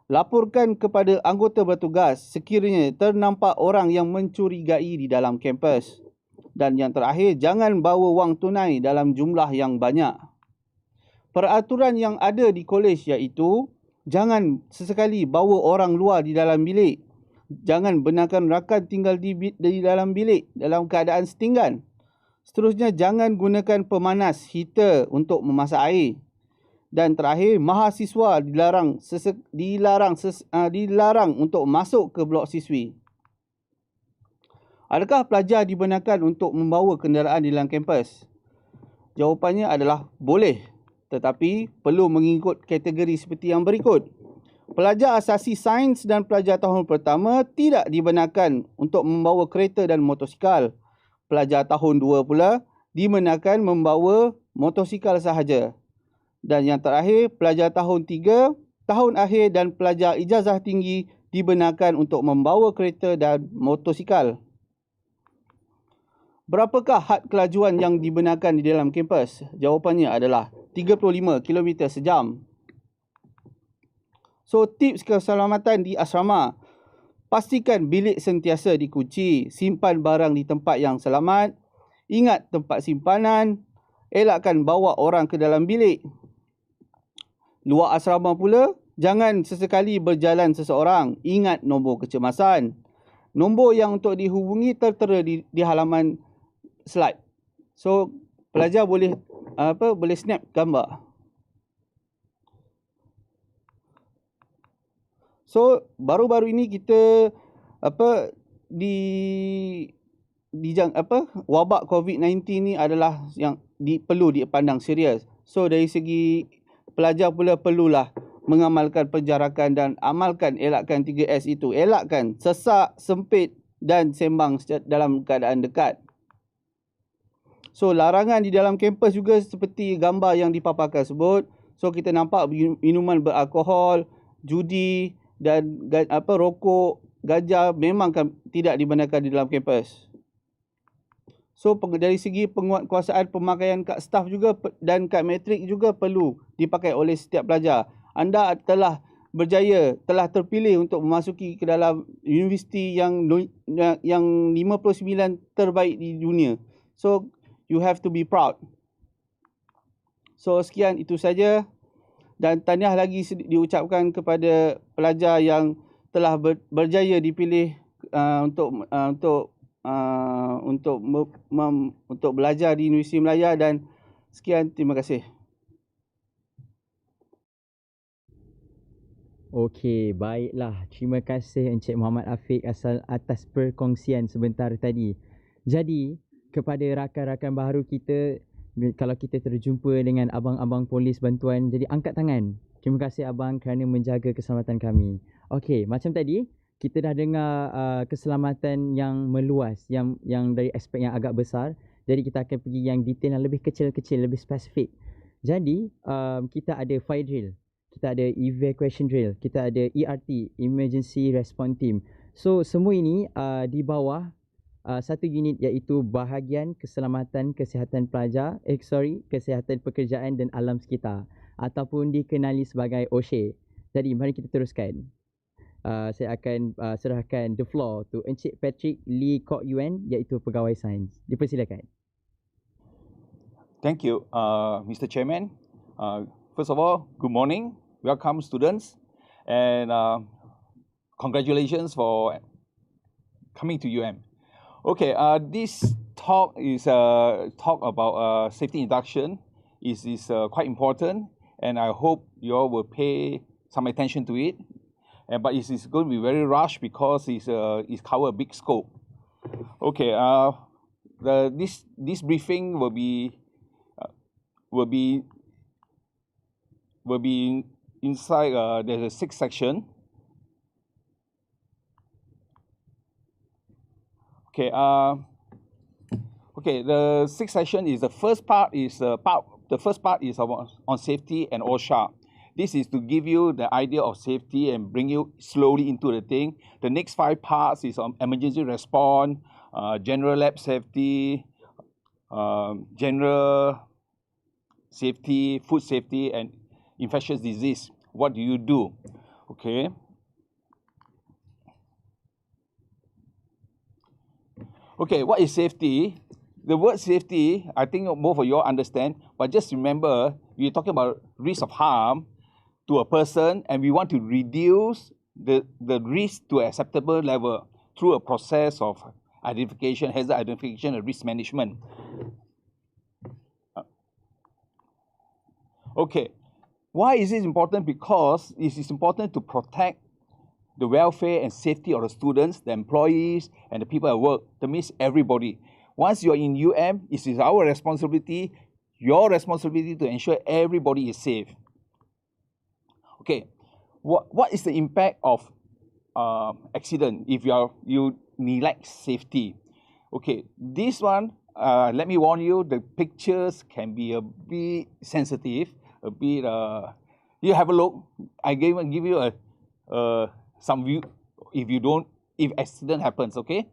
Laporkan kepada anggota bertugas sekiranya ternampak orang yang mencurigai di dalam kampus. Dan yang terakhir, jangan bawa wang tunai dalam jumlah yang banyak. Peraturan yang ada di kolej iaitu, jangan sesekali bawa orang luar di dalam bilik. Jangan benarkan rakan tinggal di dalam bilik dalam keadaan setinggan. Seterusnya, jangan gunakan pemanas heater untuk memasak air. Dan terakhir, mahasiswa dilarang untuk masuk ke blok siswi. Adakah pelajar dibenarkan untuk membawa kenderaan di dalam kampus? Jawapannya adalah boleh, tetapi perlu mengikut kategori seperti yang berikut. Pelajar asasi sains dan pelajar tahun pertama tidak dibenarkan untuk membawa kereta dan motosikal. Pelajar tahun 2 pula dibenarkan membawa motosikal sahaja. Dan yang terakhir, pelajar tahun 3, tahun akhir dan pelajar ijazah tinggi dibenarkan untuk membawa kereta dan motosikal. Berapakah had kelajuan yang dibenarkan di dalam kampus? Jawapannya adalah 35 km sejam. So, tips keselamatan di asrama. Pastikan bilik sentiasa dikunci, simpan barang di tempat yang selamat, ingat tempat simpanan, elakkan bawa orang ke dalam bilik. Luar asrama pula, Jangan sesekali berjalan seseorang. Ingat nombor kecemasan. Nombor yang untuk dihubungi tertera di halaman slide. So pelajar boleh boleh snap gambar. So baru-baru ini kita wabak COVID-19 ni adalah yang perlu dipandang serius. So dari segi pelajar pula perlulah mengamalkan penjarakan dan amalkan elakkan 3S itu. Elakkan sesak, sempit dan sembang dalam keadaan dekat. So larangan di dalam kampus juga seperti gambar yang dipaparkan sebut. So kita nampak minuman beralkohol, judi dan rokok, gajah memang tidak dibenarkan di dalam kampus. So dari segi penguatkuasaan pemakaian kad staf juga dan kad matrik juga perlu dipakai oleh setiap pelajar. Anda telah berjaya, telah terpilih untuk memasuki ke dalam universiti yang 59 terbaik di dunia. So you have to be proud. So sekian itu saja dan tahniah lagi diucapkan kepada pelajar yang telah berjaya dipilih untuk belajar di Universiti Melaya dan sekian, terima kasih. Okey, baiklah. Terima kasih Encik Muhammad Afiq atas perkongsian sebentar tadi. Jadi, kepada rakan-rakan baharu kita, kalau kita terjumpa dengan abang-abang polis bantuan, jadi angkat tangan. Terima kasih abang kerana menjaga keselamatan kami. Okey, macam tadi, kita dah dengar keselamatan yang meluas, yang dari aspek yang agak besar. Jadi kita akan pergi yang detail yang lebih kecil-kecil, lebih spesifik. Jadi, kita ada fire drill. Kita ada evacuation drill, kita ada ERT, Emergency Response Team. So semua ini di bawah satu unit iaitu bahagian keselamatan kesihatan pelajar, kesihatan pekerjaan dan alam sekitar ataupun dikenali sebagai OSHA. Jadi mari kita teruskan. Saya akan serahkan the floor to Encik Patrick Lee Kok Yuen iaitu pegawai sains. Dipersilakan. Thank you, Mr. Chairman. First of all, good morning. Welcome, students, and congratulations for coming to UM. Okay, this talk is talk about safety induction. Is quite important, and I hope you all will pay some attention to it. But it is going to be very rushed because it's cover a big scope. Okay, this briefing will be inside, there's a 6 section. Okay, the 6 section is the first part is on safety and OSHA. This is to give you the idea of safety and bring you slowly into the thing. The next 5 parts is on emergency response, general lab safety, general safety, food safety, and infectious disease. What do you do? Okay. Okay, what is safety? The word safety, I think both of you all understand, but just remember, we're talking about risk of harm to a person, and we want to reduce the risk to an acceptable level through a process of identification, hazard identification, and risk management. Okay. Why is this important? Because it is important to protect the welfare and safety of the students, the employees, and the people at work. That means everybody. Once you're in UM, it is our responsibility, your responsibility to ensure everybody is safe. Okay, what is the impact of accident if you neglect safety? Okay, this one, let me warn you, the pictures can be a bit sensitive. A bit, you have a look. I give you some view. If accident happens, okay.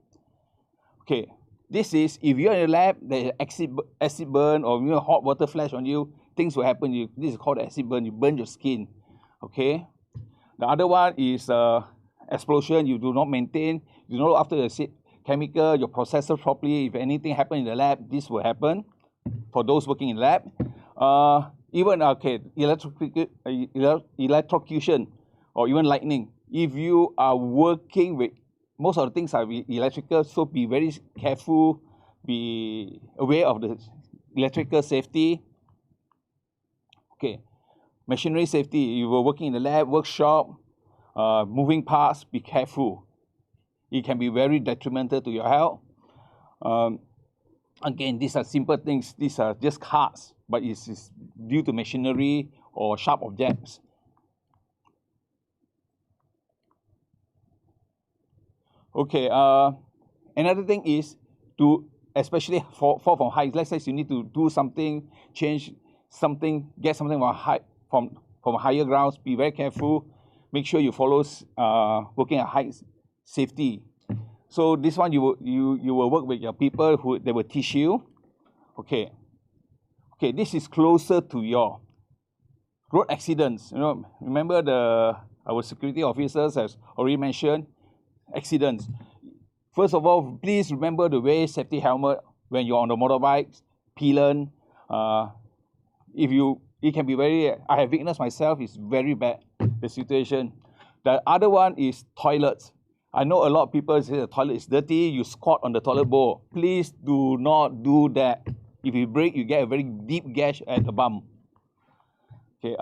Okay, this is if you're in a lab, there's acid burn or hot water flash on you, things will happen. This is called acid burn. You burn your skin, okay. The other one is explosion. You do not maintain. You know after the chemical, your processor properly. If anything happen in the lab, this will happen. For those working in lab. Even, okay, electrocution. or even lightning. If you are working with, most of the things are electrical, so be very careful, be aware of the electrical safety. Okay, machinery safety, you were working in the lab, workshop, moving parts, be careful. It can be very detrimental to your health. Again, these are simple things. These are just cards, but it's due to machinery or sharp objects. Okay, another thing is to, especially fall from heights. Let's say you need to do something, change something, get something from higher grounds. Be very careful. Make sure you follow working at heights safety. So this one you will work with your people who they will teach you. Okay. Okay, this is closer to your road accidents. You know, remember our security officers has already mentioned accidents. First of all, please remember to wear safety helmet when you're on the motorbikes, pillion. It can be very, I have witnessed myself, it's very bad, the situation. The other one is toilets. I know a lot of people say the toilet is dirty, you squat on the toilet bowl. Please do not do that. If you break, you get a very deep gash at the bum. Okay,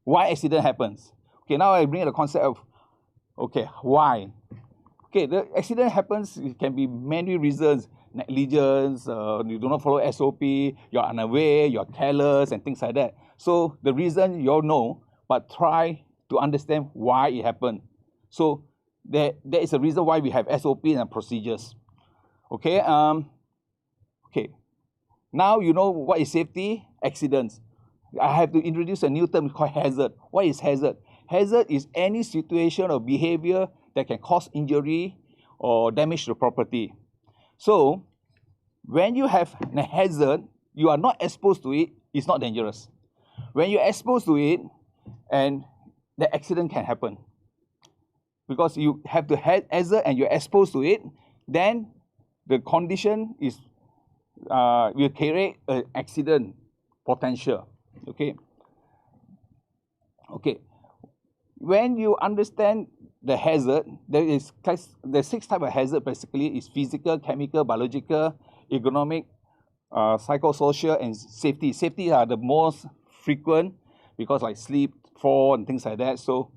why accident happens? Okay, now I bring the concept of, okay, why? Okay, the accident happens, it can be many reasons. Negligence, you do not follow SOP, you're unaware, you're careless, and things like that. So the reason you all know, but try to understand why it happened. So there is a reason why we have SOP and procedures. Okay, okay. Now you know what is safety, accidents. I have to introduce a new term called hazard. What is hazard? Hazard is any situation or behavior that can cause injury or damage to property. So when you have a hazard, you are not exposed to it, it's not dangerous. When you're exposed to it, and the accident can happen. Because you have the hazard and you're exposed to it, then the condition is will create an accident potential. Okay. Okay. When you understand the hazard, there's 6 types of hazard basically. Is physical, chemical, biological, economic, psychosocial, and safety. Safety are the most frequent because like sleep, fall, and things like that. So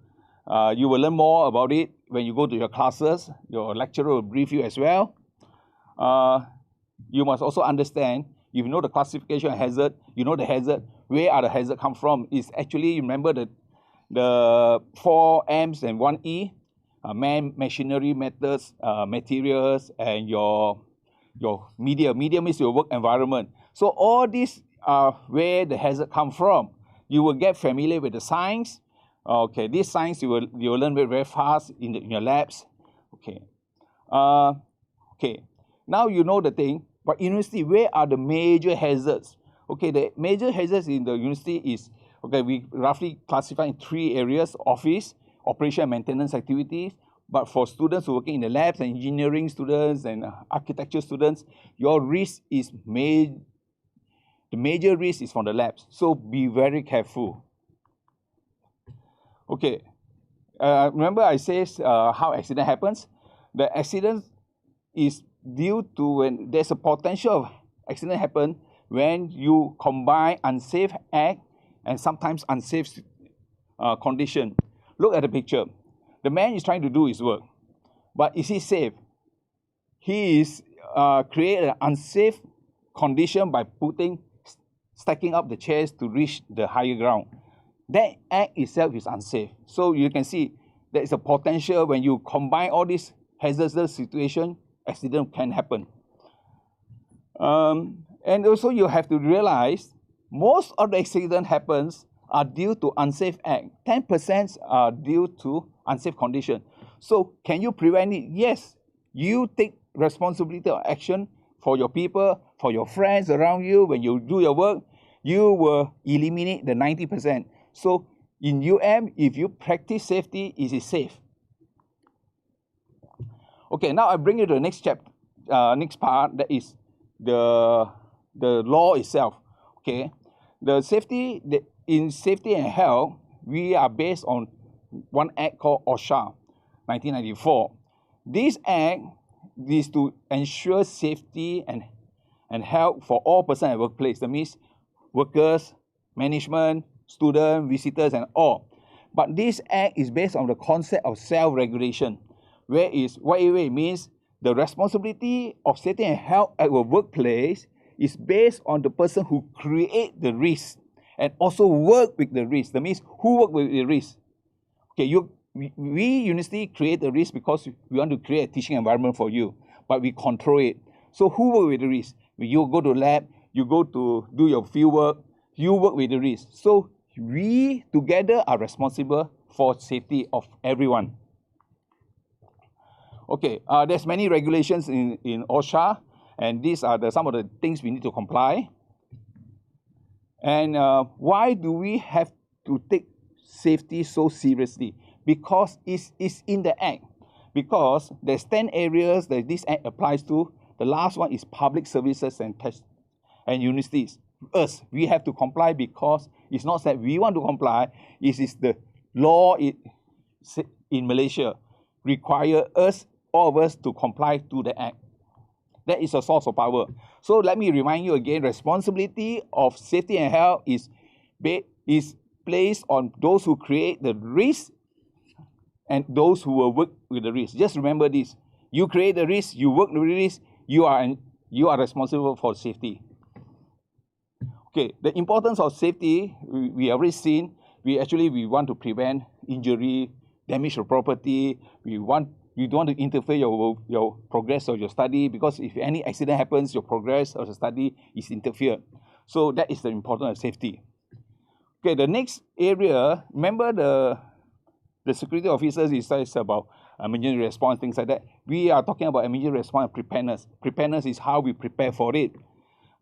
you will learn more about it when you go to your classes. Your lecturer will brief you as well. You must also understand, if you know the classification of hazard, you know the hazard, where are the hazard come from? Is actually, remember the 4 M's and 1 E, man, machinery, methods, materials, and your media. Media means your work environment. So all these are where the hazard come from. You will get familiar with the science. Okay, this science you will learn very, very fast in your labs. Okay. Okay. Now you know the thing. But university, where are the major hazards? Okay, the major hazards in the university is, okay, we roughly classify in 3 areas: office, operation and maintenance activities. But for students who are working in the labs, and engineering students and architecture students, your risk is the major risk is from the labs. So be very careful. Okay, remember I said how accident happens? The accident is due to when there's a potential of accident happen when you combine unsafe act and sometimes unsafe condition. Look at the picture. The man is trying to do his work, but is he safe? He is create an unsafe condition by stacking up the chairs to reach the higher ground. That act itself is unsafe. So you can see there is a potential when you combine all these hazardous situations, accident can happen. And also you have to realize most of the accident happens are due to unsafe act. 10% are due to unsafe condition. So can you prevent it? Yes. You take responsibility or action for your people, for your friends around you. When you do your work, you will eliminate the 90%. So in if you practice safety, it is safe. Okay, now I bring you to the next chapter, next part, that is the law itself. Okay, in safety and health, we are based on one act called OSHA, 1994. This act is to ensure safety and health for all persons at workplace. That means workers, management, students, visitors, and all. But this act is based on the concept of self-regulation, where what it means the responsibility of safety and health at a workplace is based on the person who create the risk and also work with the risk. That means who work with the risk. Okay, we university create the risk because we want to create a teaching environment for you, but we control it. So who work with the risk? You go to lab, you go to do your field work, you work with the risk. So we together are responsible for safety of everyone. Okay, there's many regulations in OSHA, and these are some of the things we need to comply. And why do we have to take safety so seriously? Because it's in the act. Because there's 10 areas that this act applies to. The last one is public services and universities. We have to comply because it's not that we want to comply, it is the law in Malaysia require all of us to comply to the act. That is a source of power. So let me remind you again, responsibility of safety and health is placed on those who create the risk and those who will work with the risk. Just remember this. You create the risk, you work with the risk, you are responsible for safety. Okay, the importance of safety, we have already seen. We want to prevent injury, damage to property. You don't want to interfere your progress of your study, because if any accident happens, your progress of the study is interfered. So that is the importance of safety. Okay, the next area, remember the security officers is about emergency response, things like that. We are talking about emergency response and preparedness. Preparedness is how we prepare for it.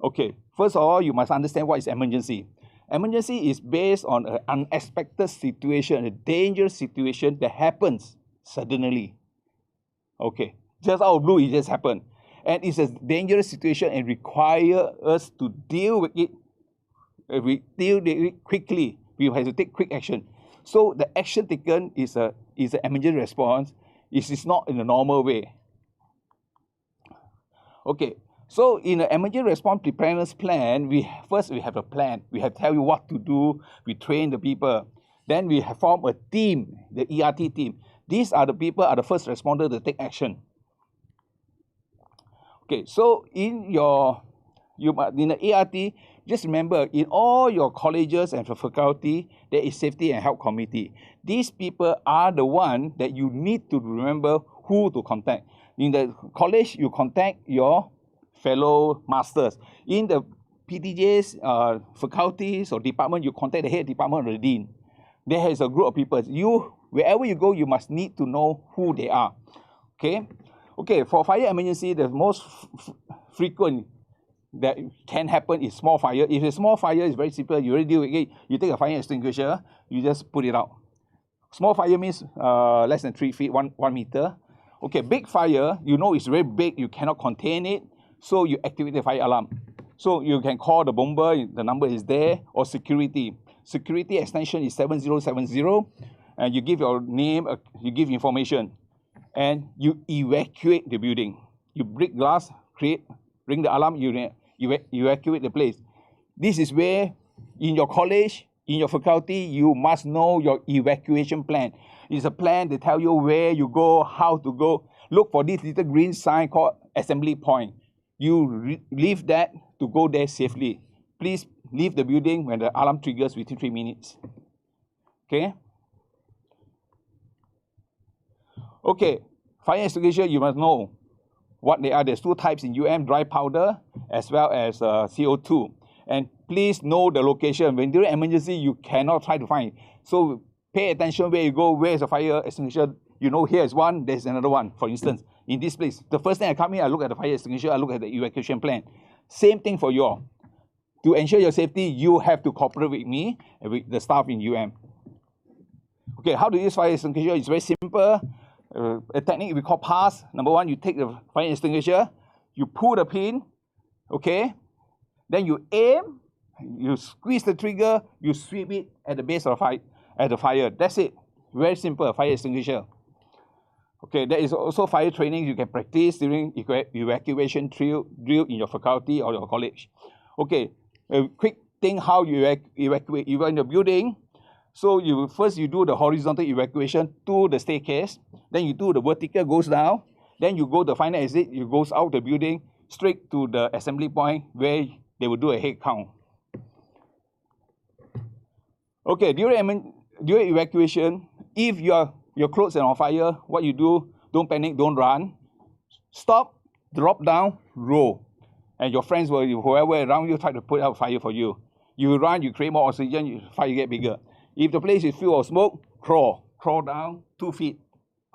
Okay, first of all, you must understand what is emergency. Emergency is based on an unexpected situation, a dangerous situation that happens suddenly. Okay, just out of blue, it just happened. And it's a dangerous situation and require us to deal with it. We deal with it quickly. We have to take quick action. So the action taken is an emergency response. It is not in a normal way. Okay, so in an emergency response preparedness plan, we have a plan. We have to tell you what to do. We train the people. Then we have formed a team, the ERT team. These are the people, are the first responder to take action. Okay, so in the ERT, just remember, in all your colleges and faculty, there is safety and health committee. These people are the one that you need to remember who to contact. In the college, you contact your fellow masters. In the PTJs, faculties or department, you contact the head department or the dean. There is a group of people. Wherever you go, you must need to know who they are. Okay, for fire emergency, the most frequent that can happen is small fire. If a small fire is very simple, you already deal with it. You take a fire extinguisher, you just put it out. Small fire means less than 3 feet, 1 meter. Okay, big fire, you know it's very big, you cannot contain it, so you activate the fire alarm. So you can call the bomber, the number is there, or security. Security extension is 7070, and you give your name, you give information, and you evacuate the building. You break glass, ring the alarm, you evacuate the place. This is where, in your college, in your faculty, you must know your evacuation plan. It's a plan to tell you where you go, how to go. Look for this little green sign called assembly point. You leave that to go there safely. Please leave the building when the alarm triggers within 3 minutes. Okay? Okay, fire extinguisher, you must know what they are. There's 2 types in dry powder as well as CO2. And please know the location. When during emergency, you cannot try to find. So pay attention where you go, where is the fire extinguisher. You know, here is one, there's another one. For instance, in this place, the first thing I come here, I look at the fire extinguisher, I look at the evacuation plan. Same thing for you all. To ensure your safety, you have to cooperate with me and with the staff in Okay, how to use fire extinguisher? It's very simple. A technique we call pass. Number 1, you take the fire extinguisher, you pull the pin, okay? Then you aim, you squeeze the trigger, you sweep it at the base of the fire. That's it. Very simple, fire extinguisher. Okay, there is also fire training you can practice during evacuation drill in your faculty or your college. Okay, a quick thing how you evacuate. You are in the building, so first you do the horizontal evacuation to the staircase, then you do the vertical goes down, then you go the final exit, you goes out the building straight to the assembly point where they will do a head count. Okay, during evacuation, if your clothes are on fire, what you do, don't panic, don't run. Stop, drop down, roll. And your friends will, whoever around you, try to put out fire for you. You run, you create more oxygen, fire get bigger. If the place is full of smoke, crawl down 2 feet.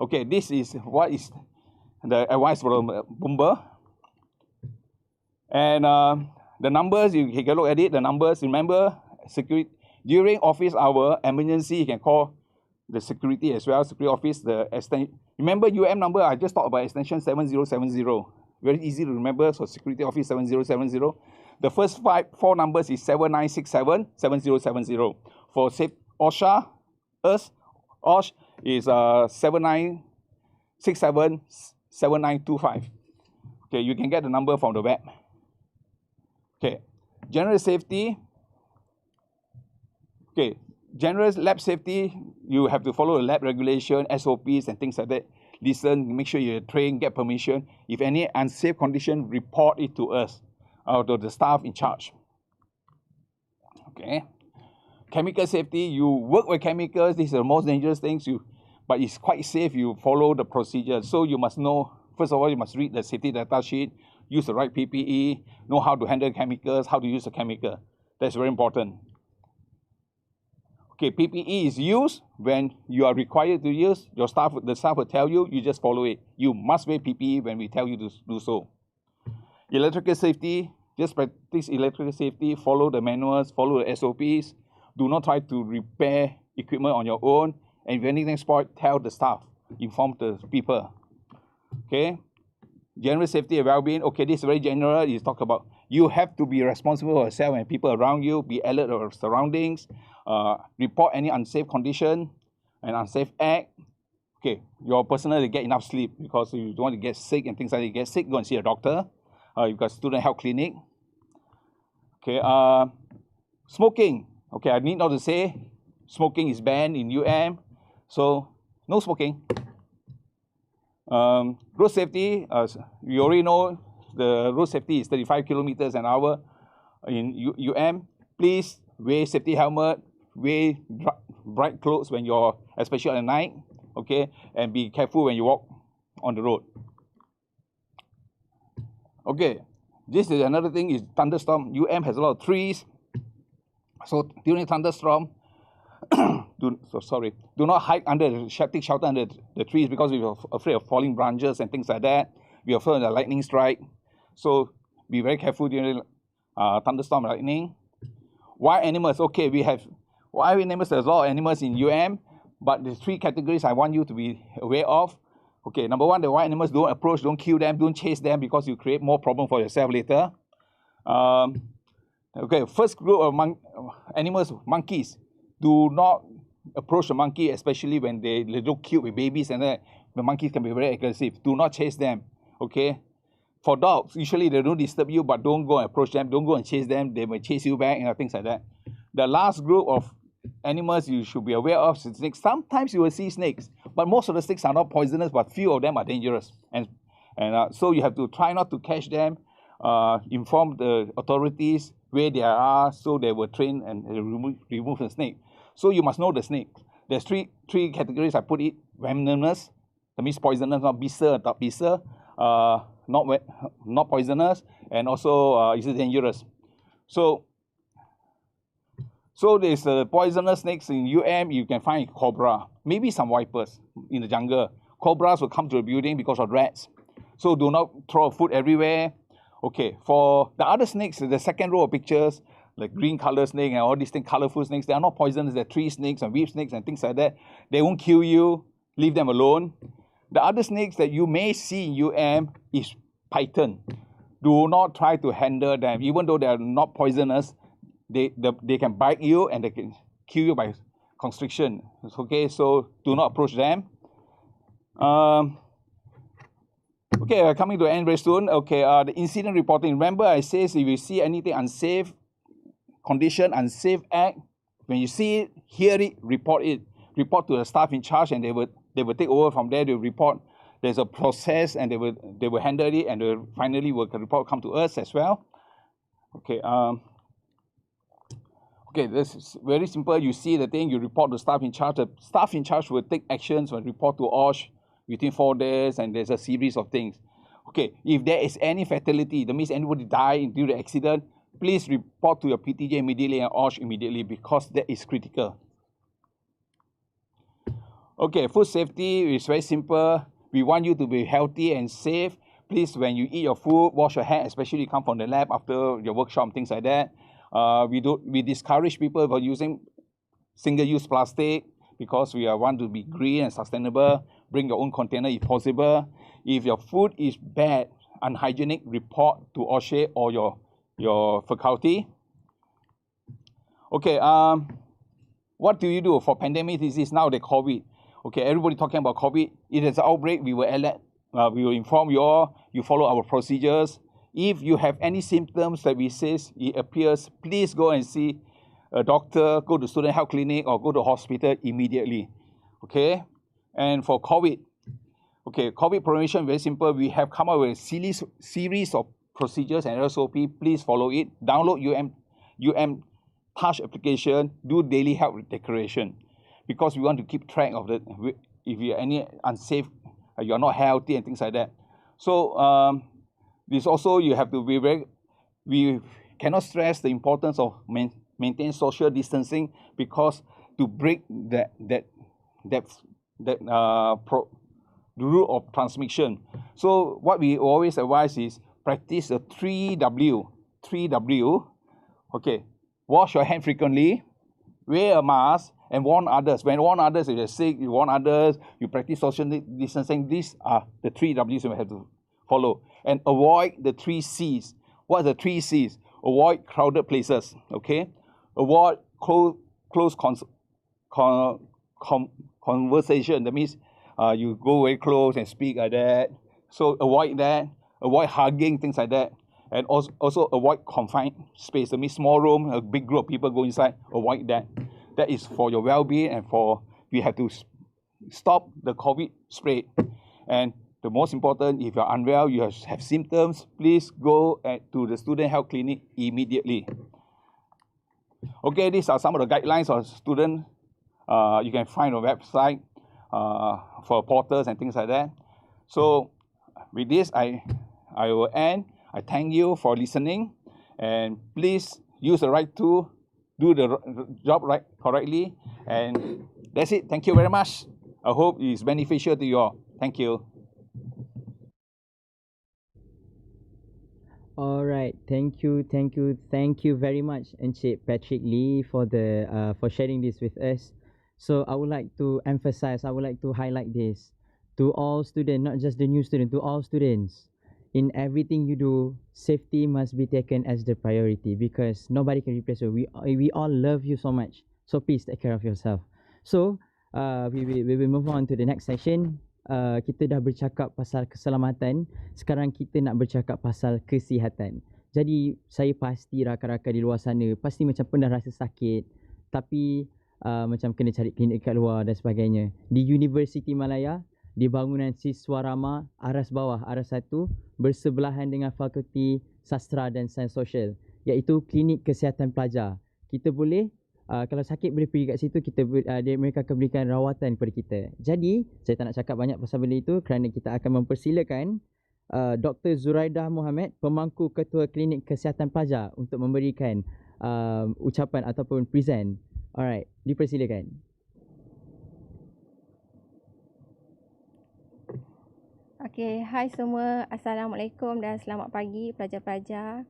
Okay, this is what is the advice for the bomber. And the numbers, you can look at it, the numbers, remember, security, during office hour, emergency, you can call the security as well, security office, the extension. Remember number, I just talked about extension 7070. Very easy to remember, so security office 7070. The first four numbers is 7967 7070. For say OSHA, OSH is 7967 7925. Okay, you can get the number from the web. Okay, general safety. Okay, general lab safety, you have to follow the lab regulation, SOPs and things like that. Listen, make sure you're trained, get permission. If any unsafe condition, report it to us or to the staff in charge. Okay. Chemical safety, you work with chemicals, these are the most dangerous things, but it's quite safe, you follow the procedure. So you must know, first of all, you must read the safety data sheet, use the right PPE, know how to handle chemicals, how to use the chemical. That's very important. Okay, PPE is used when you are required to use. The staff will tell you, you just follow it. You must wear PPE when we tell you to do so. Electrical safety, just practice electrical safety, follow the manuals, follow the SOPs. Do not try to repair equipment on your own. And if anything spoiled, tell the staff, inform the people. Okay? General safety and well-being, okay, this is very general. You talk about you have to be responsible for yourself and people around you, be alert of your surroundings, report any unsafe condition, an unsafe act. Okay, your personal to get enough sleep because you don't want to get sick and things like that. You get sick, go and see a doctor. You've got student health clinic. Okay, smoking. Okay, I need not to say smoking is banned in so no smoking. Road safety, you already know the road safety is 35 kilometers an hour in Please wear safety helmet, wear bright clothes when you're, especially at night, okay, and be careful when you walk on the road. Okay, this is another thing is thunderstorm. has a lot of trees, so during thunderstorm, do not hide under the shelter under the trees because we are afraid of falling branches and things like that. We are afraid of the lightning strike. So be very careful during thunderstorm lightning. Wild animals, okay, we have wild animals, there's a lot of animals in but the three categories I want you to be aware of. Okay, number one, the wild animals, don't approach, don't kill them, don't chase them because you create more problem for yourself later. Okay, first group of animals, monkeys. Do not approach the monkey, especially when they look cute with babies and that. The monkeys can be very aggressive. Do not chase them, okay? For dogs, usually they don't disturb you, but don't go and approach them. Don't go and chase them. They may chase you back and things like that. The last group of animals you should be aware of is snakes. Sometimes you will see snakes, but most of the snakes are not poisonous, but few of them are dangerous. And so you have to try not to catch them, inform the authorities where they are, so they will train and remove the snake. So you must know the snake. There's three categories I put it. Venomous, that means poisonous, not bisa, not bisa, not poisonous, and also is dangerous. So there's poisonous snakes in you can find cobra, maybe some vipers in the jungle. Cobras will come to the building because of rats. So do not throw food everywhere. Okay, for the other snakes, the second row of pictures, like green color snake and all these things, colorful snakes, they are not poisonous. They're tree snakes and weed snakes and things like that. They won't kill you. Leave them alone. The other snakes that you may see in is python. Do not try to handle them. Even though they are not poisonous, they can bite you and they can kill you by constriction. Okay, so do not approach them. Okay, coming to the end very soon. Okay, the incident reporting. Remember, I says if you see anything unsafe condition, unsafe act, when you see it, hear it, report it. Report to the staff in charge, and they will take over from there. They will report. There's a process, and they will handle it, and finally will report come to us as well. Okay. Okay, this is very simple. You see the thing, you report to staff in charge. The staff in charge will take actions and report to OSH within 4 days, and there's a series of things. Okay, if there is any fatality, that means anybody died due to accident, please report to your PTJ immediately and OSH immediately, because that is critical. Okay, food safety is very simple. We want you to be healthy and safe. Please, when you eat your food, wash your hands, especially you come from the lab after your workshop and things like that. We discourage people from using single-use plastic, because we want to be green and sustainable. Bring your own container if possible. If your food is bad, unhygienic, report to OSHA or your faculty. Okay, what do you do for pandemic disease now, the COVID? Okay, everybody talking about COVID. It is an outbreak, we will alert, we will inform you all, you follow our procedures. If you have any symptoms that we say it appears, please go and see a doctor, go to student health clinic, or go to hospital immediately. Okay, and for COVID, okay, COVID prevention, very simple. We have come up with a series of procedures and SOP. Please follow it. Download UM Touch application, do daily health declaration, because we want to keep track of the, if you are any unsafe, you are not healthy and things like that. So this also, you have to be we cannot stress the importance of maintain social distancing, because to break the rule of transmission. So what we always advise is practice the 3W. Okay, wash your hand frequently, wear a mask, and warn others. When warn others, if you're sick, you warn others, you practice social distancing. These are the 3 Ws you have to follow. And avoid the 3 Cs. What are the 3 Cs? Avoid crowded places, okay? Avoid close conversation. That means you go very close and speak like that. So avoid that. Avoid hugging, things like that. And also avoid confined space. That means small room, a big group of people go inside. Avoid that. That is for your well-being, and we have to stop the COVID spread. And the most important, if you're unwell, you have symptoms, please go to the student health clinic immediately. Okay, these are some of the guidelines of student. You can find on the website for portals and things like that. So with this, I will end. I thank you for listening, and please use the right tool, do the job correctly, and that's it. Thank you very much. I hope it's beneficial to you all. Thank you. Alright, thank you very much, Encik Patrick Lee, for sharing this with us. So I would like to emphasize, I would like to highlight this to all students, not just the new students, to all students. In everything you do, safety must be taken as the priority, because nobody can replace you. We all love you so much. So please take care of yourself. So we will move on to the next session. Kita dah bercakap pasal keselamatan. Sekarang kita nak bercakap pasal kesihatan. Jadi saya pasti rakan-rakan di luar sana pasti macam pernah rasa sakit, tapi macam kena cari klinik kat luar dan sebagainya. Di Universiti Malaya, di bangunan Siswarama aras bawah, aras 1, bersebelahan dengan Fakulti Sastra dan Sains Sosial, iaitu Klinik Kesihatan Pelajar. Kita boleh, kalau sakit boleh pergi kat situ, mereka akan berikan rawatan kepada kita. Jadi, saya tak nak cakap banyak pasal benda itu, kerana kita akan mempersilakan Dr. Zuraidah Mohamed, pemangku Ketua Klinik Kesihatan Pelajar, untuk memberikan ucapan ataupun present. Alright, dipersilakan. Okay, hai semua. Assalamualaikum dan selamat pagi pelajar-pelajar.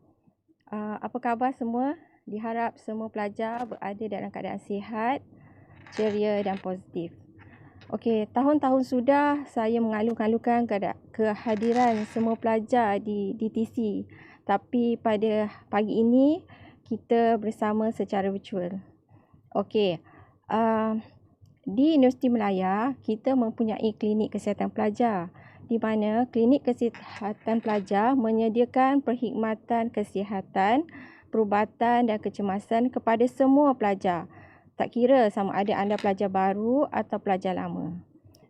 Apa khabar semua? Diharap semua pelajar berada dalam keadaan sihat, ceria dan positif. Okey, tahun-tahun sudah saya mengalu-alukan kehadiran semua pelajar di DTC. Tapi pada pagi ini kita bersama secara virtual. Okey, Di Universiti Melaya, kita mempunyai klinik kesihatan pelajar di mana klinik kesihatan pelajar menyediakan perkhidmatan kesihatan, perubatan dan kecemasan kepada semua pelajar. Tak kira sama ada anda pelajar baru atau pelajar lama.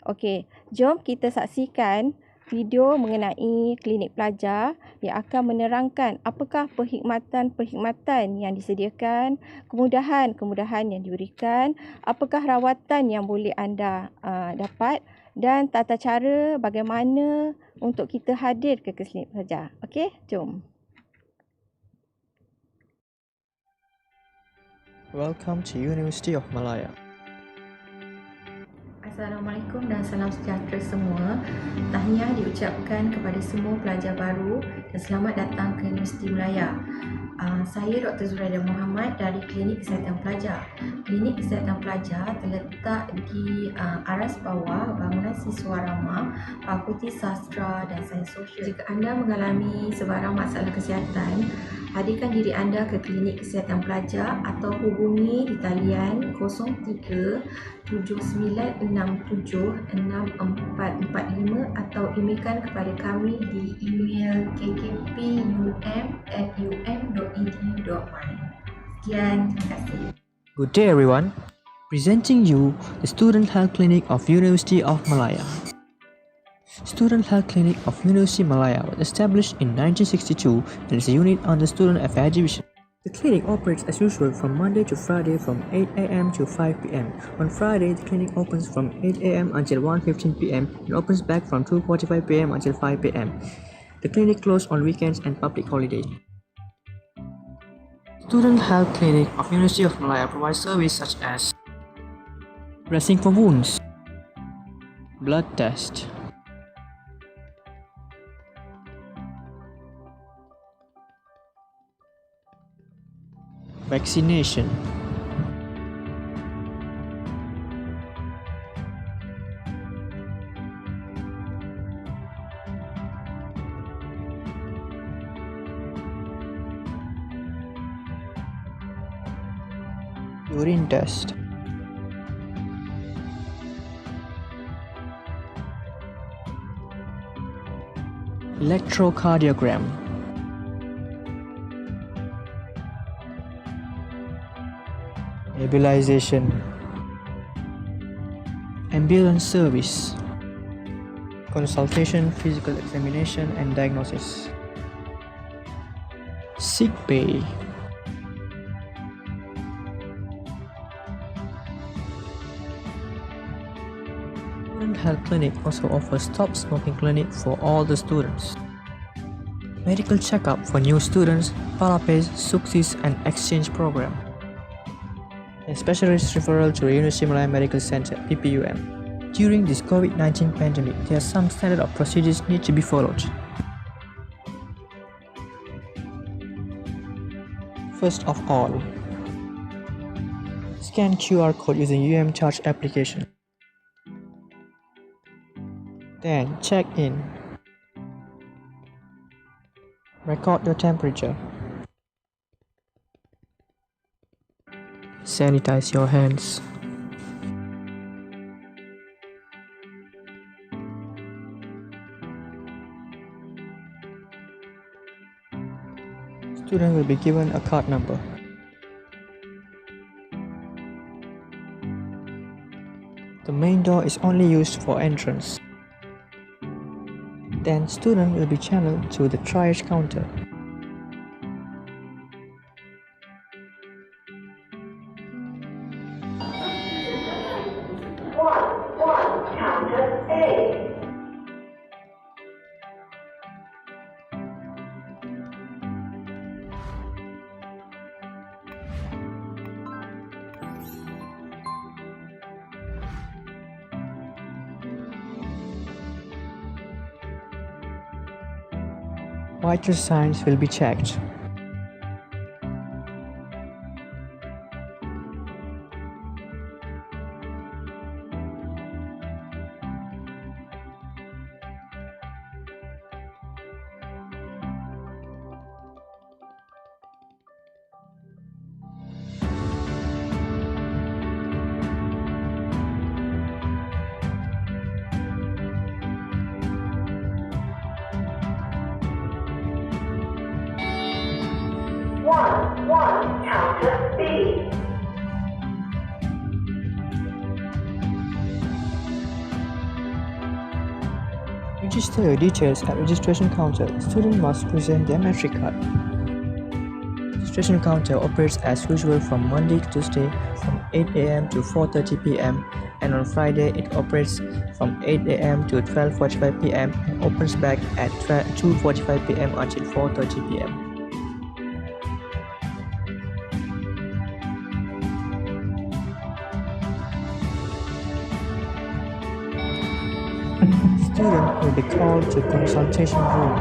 Okey, jom kita saksikan video mengenai klinik pelajar yang akan menerangkan apakah perkhidmatan yang disediakan, kemudahan yang diberikan, apakah rawatan yang boleh anda dapat dan tata cara bagaimana untuk kita hadir ke klinik pelajar. Okey, jom. Welcome to University of Malaya. Assalamualaikum dan salam sejahtera semua. Tahniah diucapkan kepada semua pelajar baru dan selamat datang ke Universiti Melaya. Saya Dr. Zuraida Muhammad dari Klinik Kesihatan Pelajar. Klinik Kesihatan Pelajar terletak di aras bawah bangunan Siswa Ramah, Fakulti Sastra dan Sains Sosial. Jika anda mengalami sebarang masalah kesihatan, hadirkan diri anda ke Klinik Kesihatan Pelajar atau hubungi di talian 03 79676445 atau emailkan kepada kami di email kkpum@um.edu.my. Sekian, terima kasih. Good day everyone. Presenting you the Student Health Clinic of University of Malaya. Student Health Clinic of University Malaya was established in 1962 and is a unit under Student Affairs Division. The clinic operates as usual from Monday to Friday from 8 a.m. to 5 p.m. On Friday, the clinic opens from 8 a.m. until 1:15 p.m. and opens back from 2:45 p.m. until 5 p.m. The clinic closed on weekends and public holidays. Student Health Clinic of University of Malaya provides services such as dressing for wounds, blood test, vaccination, urine test, electrocardiogram, nebulization, ambulance service, consultation, physical examination and diagnosis, sick pay, Student Health Clinic also offers stop smoking clinic for all the students, medical checkup for new students, Palapes, Suksis and exchange program, a specialist referral to the University Malaya Medical Center (PPUM). During this COVID-19 pandemic, there are some standard of procedures need to be followed. First of all, scan QR code using Charge application. Then check in. Record your temperature. Sanitize your hands. Student will be given a card number. The main door is only used for entrance. Then student will be channeled to the triage counter. Vital signs will be checked. Register your details at registration counter. Student must present their metric card. Registration counter operates as usual from Monday to Tuesday from 8 a.m. to 4:30 p.m. and on Friday it operates from 8 a.m. to 12:45 p.m. and opens back at 2:45 p.m. until 4:30 p.m. Student will be called to consultation room.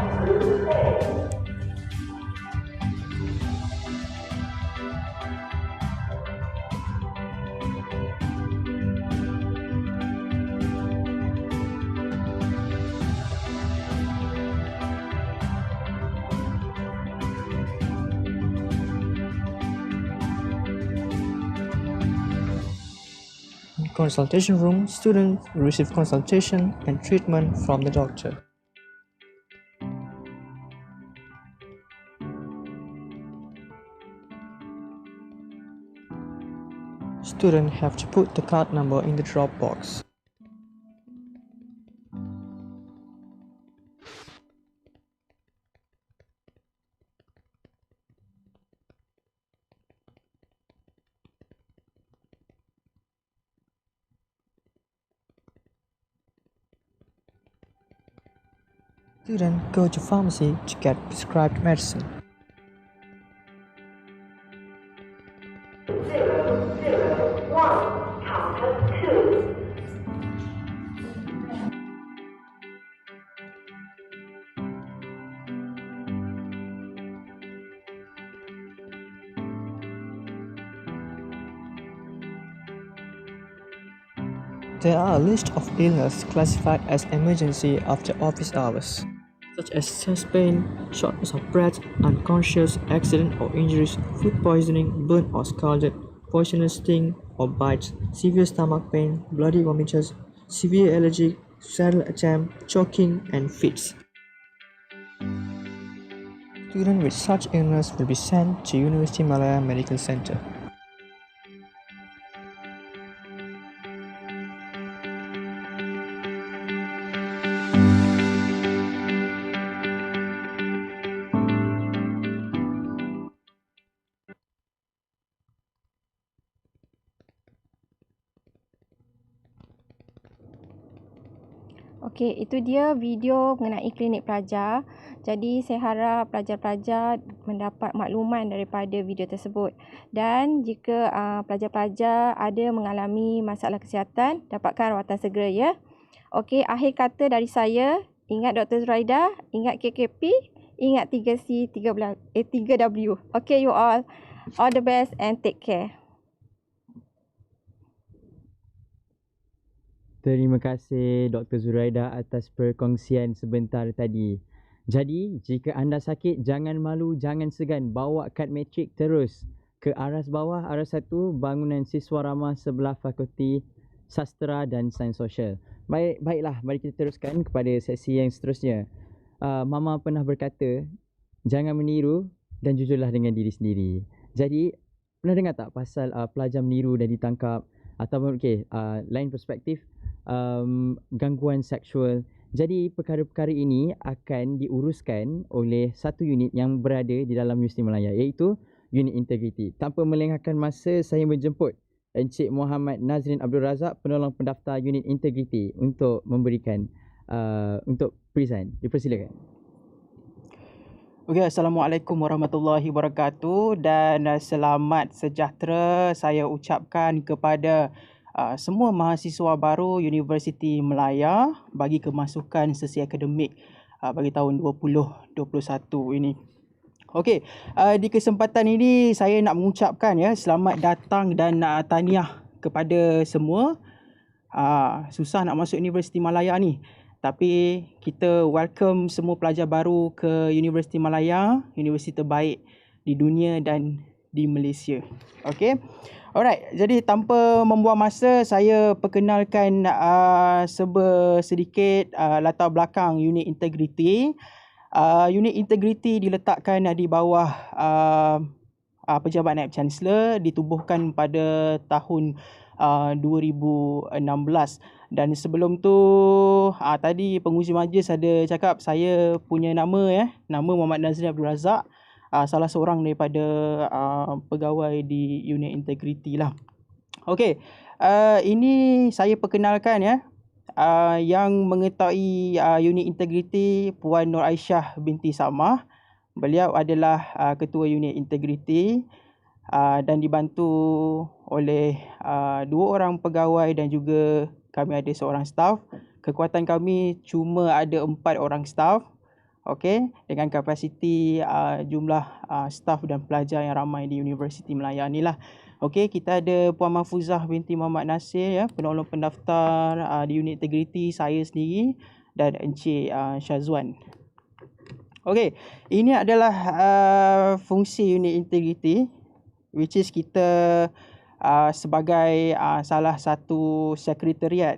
In consultation room, students will receive consultation and treatment from the doctor. Students have to put the card number in the drop box. Students go to pharmacy to get prescribed medicine. There are a list of illness classified as emergency after office hours, such as chest pain, shortness of breath, unconscious, accident or injuries, food poisoning, burn or scalded, poisonous sting or bites, severe stomach pain, bloody vomiters, severe allergy, suicidal attempt, choking, and fits. Students with such illness will be sent to University Malaya Medical Center. Okey, itu dia video mengenai klinik pelajar. Jadi saya harap pelajar-pelajar mendapat makluman daripada video tersebut. Dan jika pelajar-pelajar ada mengalami masalah kesihatan, dapatkan rawatan segera ya. Okey, akhir kata dari saya, ingat Dr. Zuraida, ingat KKP, ingat 3C, 3W. Okey you all the best and take care. Terima kasih Dr. Zuraida atas perkongsian sebentar tadi. Jadi, jika anda sakit, jangan malu, jangan segan. Bawa kad matrik terus ke aras bawah, aras 1, bangunan siswa ramah sebelah Fakulti Sastra dan Sains Sosial. Baiklah, mari kita teruskan kepada sesi yang seterusnya. Mama pernah berkata, jangan meniru dan jujurlah dengan diri sendiri. Jadi, pernah dengar tak pasal pelajar meniru dan ditangkap? Ataupun lain perspektif, gangguan seksual. Jadi perkara-perkara ini akan diuruskan oleh satu unit yang berada di dalam Universiti Malaya, iaitu unit integriti. Tanpa melengahkan masa, saya menjemput Encik Muhammad Nazrin Abdul Razak, penolong pendaftar unit integriti untuk memberikan untuk present. Dipersilakan. Okey, Assalamualaikum warahmatullahi wabarakatuh dan selamat sejahtera saya ucapkan kepada semua mahasiswa baru Universiti Malaya bagi kemasukan sesi akademik bagi tahun 2021 ini. Okey, di kesempatan ini saya nak mengucapkan selamat datang dan tahniah kepada semua. Susah nak masuk Universiti Malaya ni. Tapi kita welcome semua pelajar baru ke Universiti Malaya, universiti terbaik di dunia dan di Malaysia. Okey. Alright, jadi tanpa membuang masa, saya perkenalkan sedikit latar belakang unit integriti. Unit integriti diletakkan di bawah Pejabat Naib Chancellor, ditubuhkan pada tahun 2016. Dan sebelum tu tadi pengurusi majlis ada cakap saya punya nama Muhammad Nazri Abdul Razak, salah seorang daripada pegawai di unit integriti lah. Okey, ini saya perkenalkan yang mengetahui unit integriti Puan Nur Aisyah binti Samah. Beliau adalah ketua unit integriti dan dibantu oleh 2 orang pegawai dan juga kami ada seorang staff. Kekuatan kami cuma ada 4 orang staff. Okey, dengan kapasiti jumlah staff dan pelajar yang ramai di Universiti Melaya ni lah. Okey, kita ada Puan Mahfuzah binti Muhammad Nasir penolong pendaftar di unit integriti, saya sendiri dan Encik Syazwan. Okey, ini adalah fungsi unit integriti, which is kita sebagai salah satu sekretariat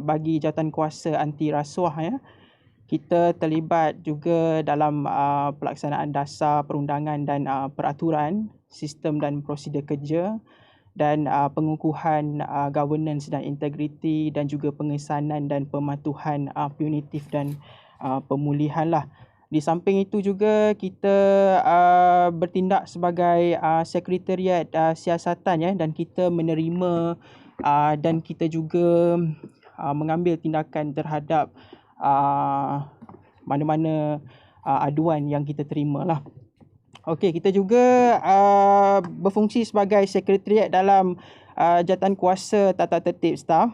bagi jawatankuasa anti rasuah Kita terlibat juga dalam pelaksanaan dasar perundangan dan peraturan, sistem dan prosedur kerja dan pengukuhan governance dan integriti dan juga pengesanan dan pematuhan punitif dan pemulihan lah. Di samping itu juga kita bertindak sebagai sekretariat siasatan dan kita menerima dan kita juga mengambil tindakan terhadap mana-mana aduan yang kita terima lah. Okey, kita juga berfungsi sebagai sekretariat dalam jawatankuasa tata tertib staf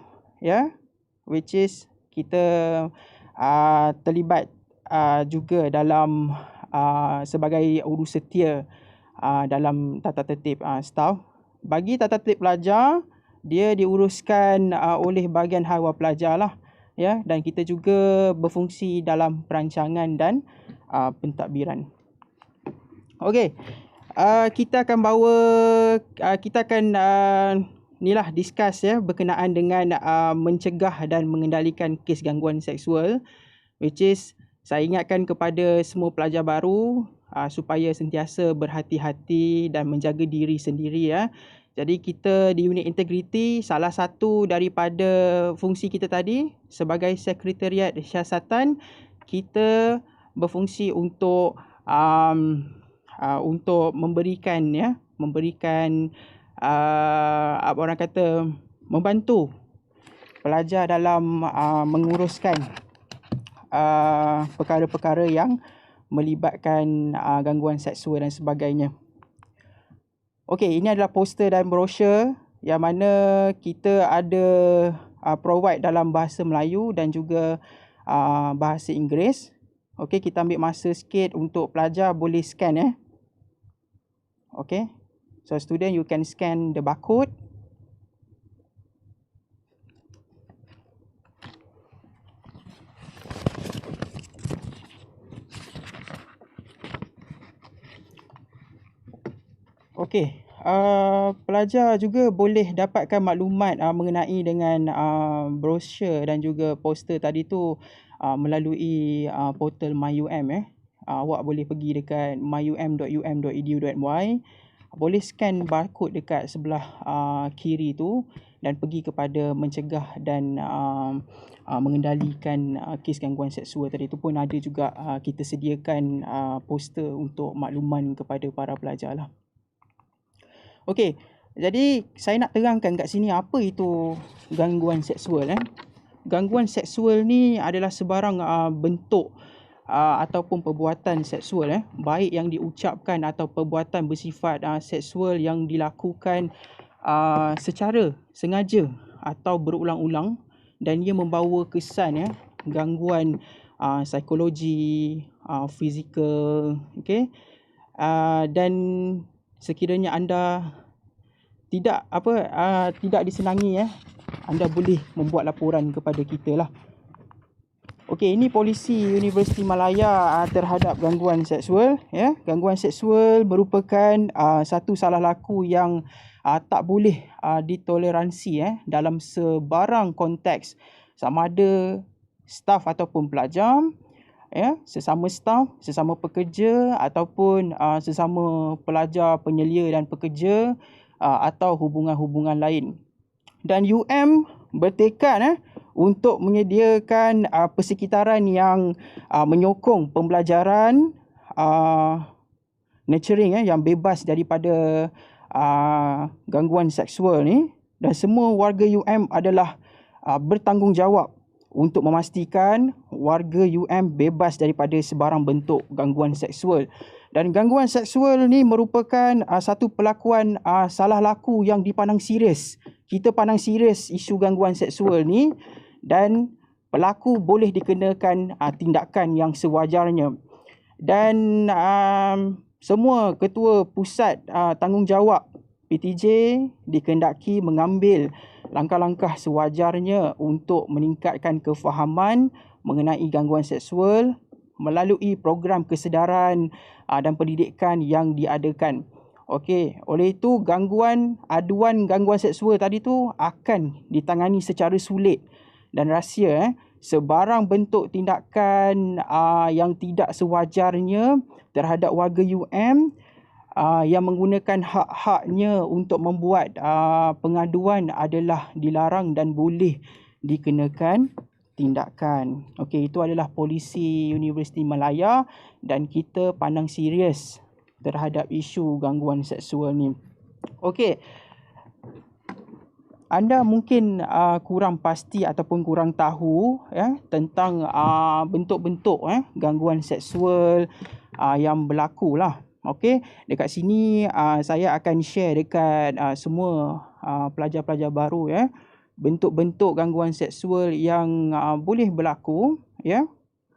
which is kita terlibat juga dalam sebagai urus setia dalam tata tertib staf. Bagi tata tertib pelajar, dia diuruskan oleh bahagian hawal pelajar lah dan kita juga berfungsi dalam perancangan dan pentadbiran. Okey, kita akan discuss berkenaan dengan mencegah dan mengendalikan kes gangguan seksual, which is saya ingatkan kepada semua pelajar baru supaya sentiasa berhati-hati dan menjaga diri sendiri Jadi kita di unit integriti, salah satu daripada fungsi kita tadi sebagai sekretariat siasatan, kita berfungsi untuk memberikan membantu pelajar dalam menguruskan perkara-perkara yang melibatkan gangguan seksual dan sebagainya. Okey, ini adalah poster dan brosur yang mana kita ada provide dalam bahasa Melayu dan juga bahasa Inggeris. Okey, kita ambil masa sikit untuk pelajar boleh scan Okey. So student, you can scan the barcode. Okey, pelajar juga boleh dapatkan maklumat mengenai dengan brosur dan juga poster tadi tu melalui portal MyUM Awak boleh pergi dekat myum.um.edu.my, boleh scan barcode dekat sebelah kiri tu dan pergi kepada mencegah dan mengendalikan kes gangguan seksual tadi tu pun ada juga kita sediakan poster untuk makluman kepada para pelajar lah. Okey, jadi saya nak terangkan kat sini apa itu gangguan seksual. Gangguan seksual ni adalah sebarang bentuk ataupun perbuatan seksual baik yang diucapkan atau perbuatan bersifat seksual yang dilakukan secara sengaja atau berulang-ulang dan ia membawa kesan gangguan psikologi, fizikal, dan sekiranya anda tidak disenangi anda boleh membuat laporan kepada kita lah. Okey, ini polisi Universiti Malaya terhadap gangguan seksual Gangguan seksual merupakan satu salah laku yang tak boleh ditoleransi dalam sebarang konteks, sama ada staf ataupun pelajar, sesama staf, sesama pekerja ataupun sesama pelajar, penyelia dan pekerja atau hubungan-hubungan lain. dan bertekad untuk menyediakan persekitaran yang menyokong pembelajaran nurturing yang bebas daripada gangguan seksual ni, dan semua warga adalah bertanggungjawab untuk memastikan warga bebas daripada sebarang bentuk gangguan seksual. Dan gangguan seksual ni merupakan satu perlakuan salah laku yang dipandang serius. Kita pandang serius isu gangguan seksual ni, dan pelaku boleh dikenakan tindakan yang sewajarnya. Dan semua ketua pusat tanggungjawab PTJ dikehendaki mengambil langkah-langkah sewajarnya untuk meningkatkan kefahaman mengenai gangguan seksual melalui program kesedaran dan pendidikan yang diadakan. Okey, oleh itu aduan gangguan seksual tadi tu akan ditangani secara sulit dan rahsia. Sebarang bentuk tindakan yang tidak sewajarnya terhadap warga yang menggunakan hak-haknya untuk membuat pengaduan adalah dilarang dan boleh dikenakan tindakan. Okey, itu adalah polisi Universiti Malaya dan kita pandang serius terhadap isu gangguan seksual ni. Okey. Anda mungkin kurang pasti ataupun kurang tahu tentang bentuk-bentuk gangguan seksual yang berlaku lah. Okey, dekat sini saya akan share dekat semua pelajar-pelajar baru bentuk-bentuk gangguan seksual yang boleh berlaku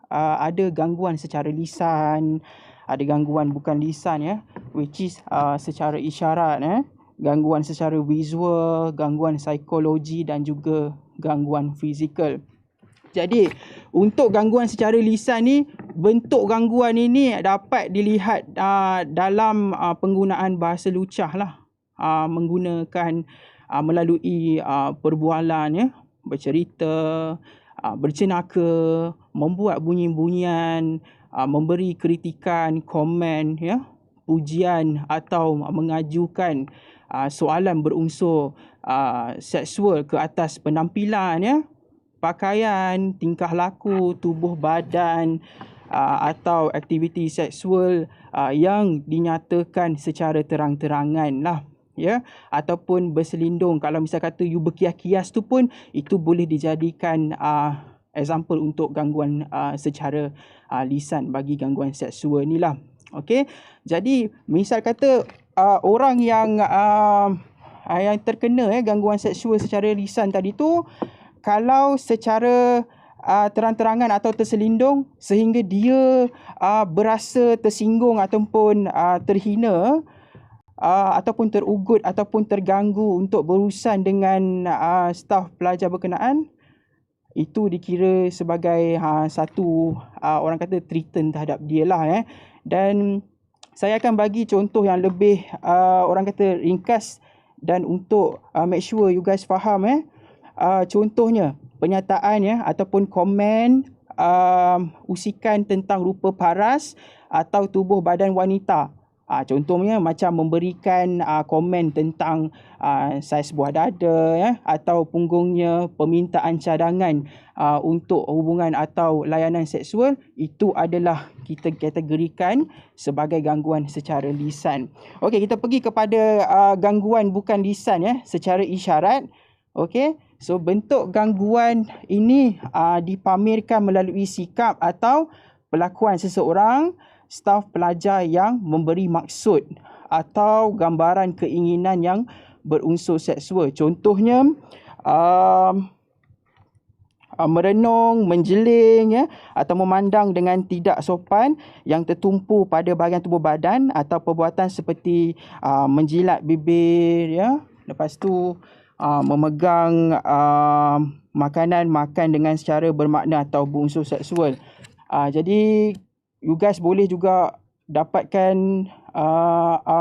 ada gangguan secara lisan, ada gangguan bukan lisan which is secara isyarat gangguan secara visual, gangguan psikologi dan juga gangguan fizikal. Jadi, untuk gangguan secara lisan ni, bentuk gangguan ini dapat dilihat dalam penggunaan bahasa lucah lah. Menggunakan melalui perbualan, bercerita, bercenaka, membuat bunyi-bunyian, memberi kritikan, komen, pujian atau mengajukan soalan berunsur seksual ke atas penampilan, pakaian, tingkah laku, tubuh badan atau aktiviti seksual yang dinyatakan secara terang-terangan lah. Ataupun berselindung. Kalau misal kata you berkias-kias tu pun, itu boleh dijadikan example untuk gangguan secara lisan bagi gangguan seksual ni lah. Okey, jadi misal kata orang yang terkena gangguan seksual secara lisan tadi tu, kalau secara terang-terangan atau terselindung sehingga dia berasa tersinggung ataupun terhina ataupun terugut ataupun terganggu untuk berurusan dengan staf pelajar berkenaan, itu dikira sebagai satu orang kata treason terhadap dia lah. Dan saya akan bagi contoh yang lebih orang kata ringkas dan untuk make sure you guys faham. Contohnya pernyataan ataupun komen usikan tentang rupa paras atau tubuh badan wanita. Contohnya macam memberikan komen tentang saiz buah dada atau punggungnya, permintaan cadangan untuk hubungan atau layanan seksual, itu adalah kita kategorikan sebagai gangguan secara lisan. Okey, kita pergi kepada gangguan bukan lisan secara isyarat. Okey, so bentuk gangguan ini dipamerkan melalui sikap atau perlakuan seseorang staf pelajar yang memberi maksud atau gambaran keinginan yang berunsur seksual. Contohnya merenung, menjeling atau memandang dengan tidak sopan yang tertumpu pada bahagian tubuh badan atau perbuatan seperti menjilat bibir lepas tu memegang makanan makan dengan secara bermakna atau berunsur seksual. Jadi you guys boleh juga dapatkan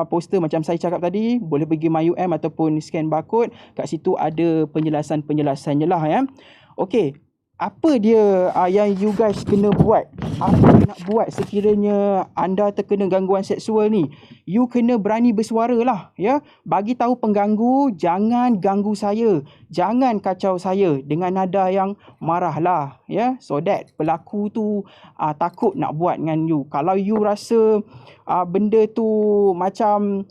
poster macam saya cakap tadi, boleh pergi MyUM ataupun scan barcode, kat situ ada penjelasan-penjelasannya lah. Okey, apa dia yang you guys kena buat apa nak buat sekiranya anda terkena gangguan seksual ni? You kena berani bersuara lah, ya. Bagi tahu pengganggu, jangan ganggu saya, jangan kacau saya dengan nada yang marah lah, ya. So that pelaku tu takut nak buat dengan you. Kalau you rasa benda tu macam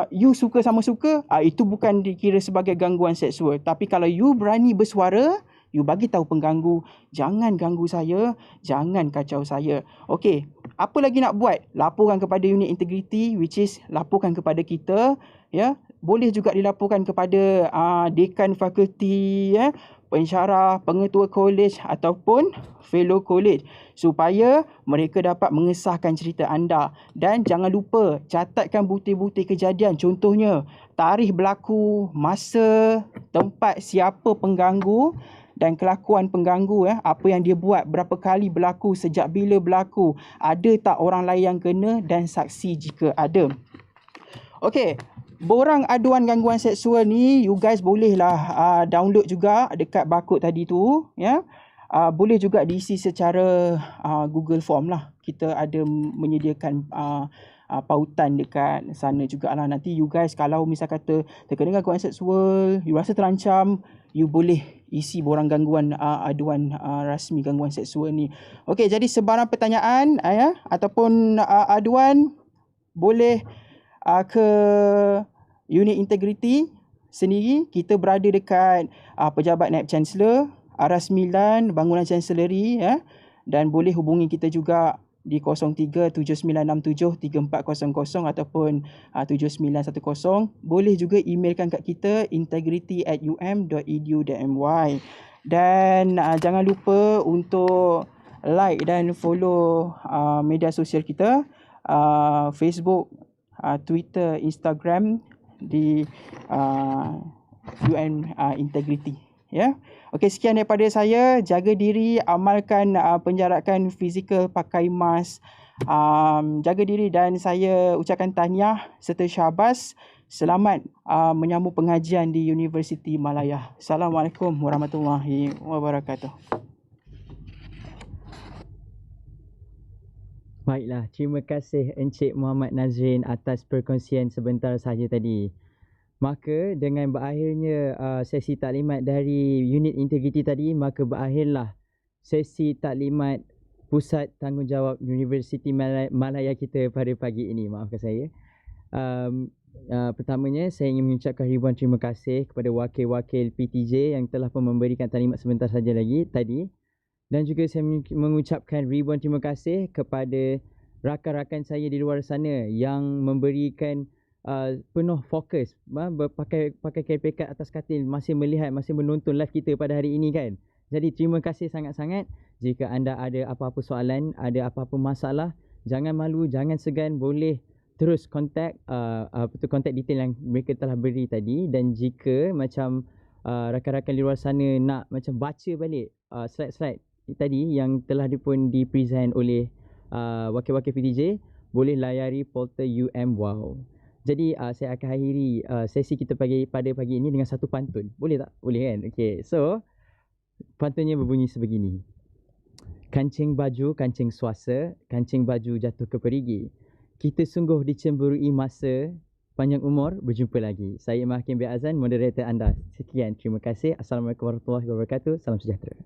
you suka sama suka, itu bukan dikira sebagai gangguan seksual. Tapi kalau you berani bersuara, you bagi tahu pengganggu, jangan ganggu saya, jangan kacau saya. Okey, apa lagi nak buat? Laporkan kepada unit integriti, which is laporkan kepada kita, ya. Boleh juga dilaporkan kepada dekan fakulti, ya, pensyarah, pengetua kolej ataupun fellow kolej supaya mereka dapat mengesahkan cerita anda. Dan jangan lupa catatkan bukti-bukti kejadian, contohnya tarikh berlaku, masa, tempat, siapa pengganggu dan kelakuan pengganggu, apa yang dia buat, berapa kali berlaku, sejak bila berlaku, ada tak orang lain yang kena dan saksi jika ada. Okey, borang aduan gangguan seksual ni you guys bolehlah download juga dekat barcode tadi tu, ya. Boleh juga diisi secara Google Form lah. Kita ada menyediakan pautan dekat sana jugalah. Nanti you guys kalau misal kata terkena gangguan seksual, you rasa terancam, you boleh isi borang gangguan aduan rasmi gangguan seksual ni. Okey, jadi sebarang pertanyaan ataupun aduan boleh ke unit integriti sendiri. Kita berada dekat pejabat naib chancellor, Aras 9 bangunan chancellery, dan boleh hubungi kita juga di 0379673400 ataupun 7910. Boleh juga emailkan kat kita integrity@um.edu.my. Dan jangan lupa untuk like dan follow media sosial kita, Facebook, Twitter, Instagram di Integrity, ya. Okey, sekian daripada saya. Jaga diri, amalkan penjarakan fizikal, pakai mask, jaga diri, dan saya ucapkan tahniah serta syabas selamat menyambung pengajian di Universiti Malaya. Assalamualaikum warahmatullahi wabarakatuh. Baiklah, terima kasih Encik Muhammad Nazrin atas perkongsian sebentar sahaja tadi. Maka dengan berakhirnya sesi taklimat dari unit integriti tadi, maka berakhirlah sesi taklimat Pusat Tanggungjawab Universiti Malaya kita pada pagi ini. Maafkan saya. Pertamanya saya ingin mengucapkan ribuan terima kasih kepada wakil-wakil PTj yang telah pun memberikan taklimat sebentar saja lagi tadi. Dan juga saya mengucapkan ribuan terima kasih kepada rakan-rakan saya di luar sana yang memberikan penuh fokus, pakai kepeket atas katil, masih melihat, masih menonton live kita pada hari ini kan. Jadi terima kasih sangat-sangat. Jika anda ada apa-apa soalan, ada apa-apa masalah, jangan malu, jangan segan, boleh terus kontak kontak detail yang mereka telah beri tadi. Dan jika macam rakan-rakan di luar sana nak macam baca balik slide-slide tadi yang telah pun dipresent oleh wakil-wakil PTj, boleh layari portal Wow. Jadi saya akan akhiri sesi kita pada pagi ini dengan satu pantun. Boleh tak? Boleh kan? Okay, so pantunnya berbunyi sebegini. Kancing baju, kancing suasa, kancing baju jatuh ke perigi. Kita sungguh dicemburui masa, panjang umur, berjumpa lagi. Saya Imam Hakim bin Azan, moderator anda. Sekian, terima kasih. Assalamualaikum warahmatullahi wabarakatuh. Salam sejahtera.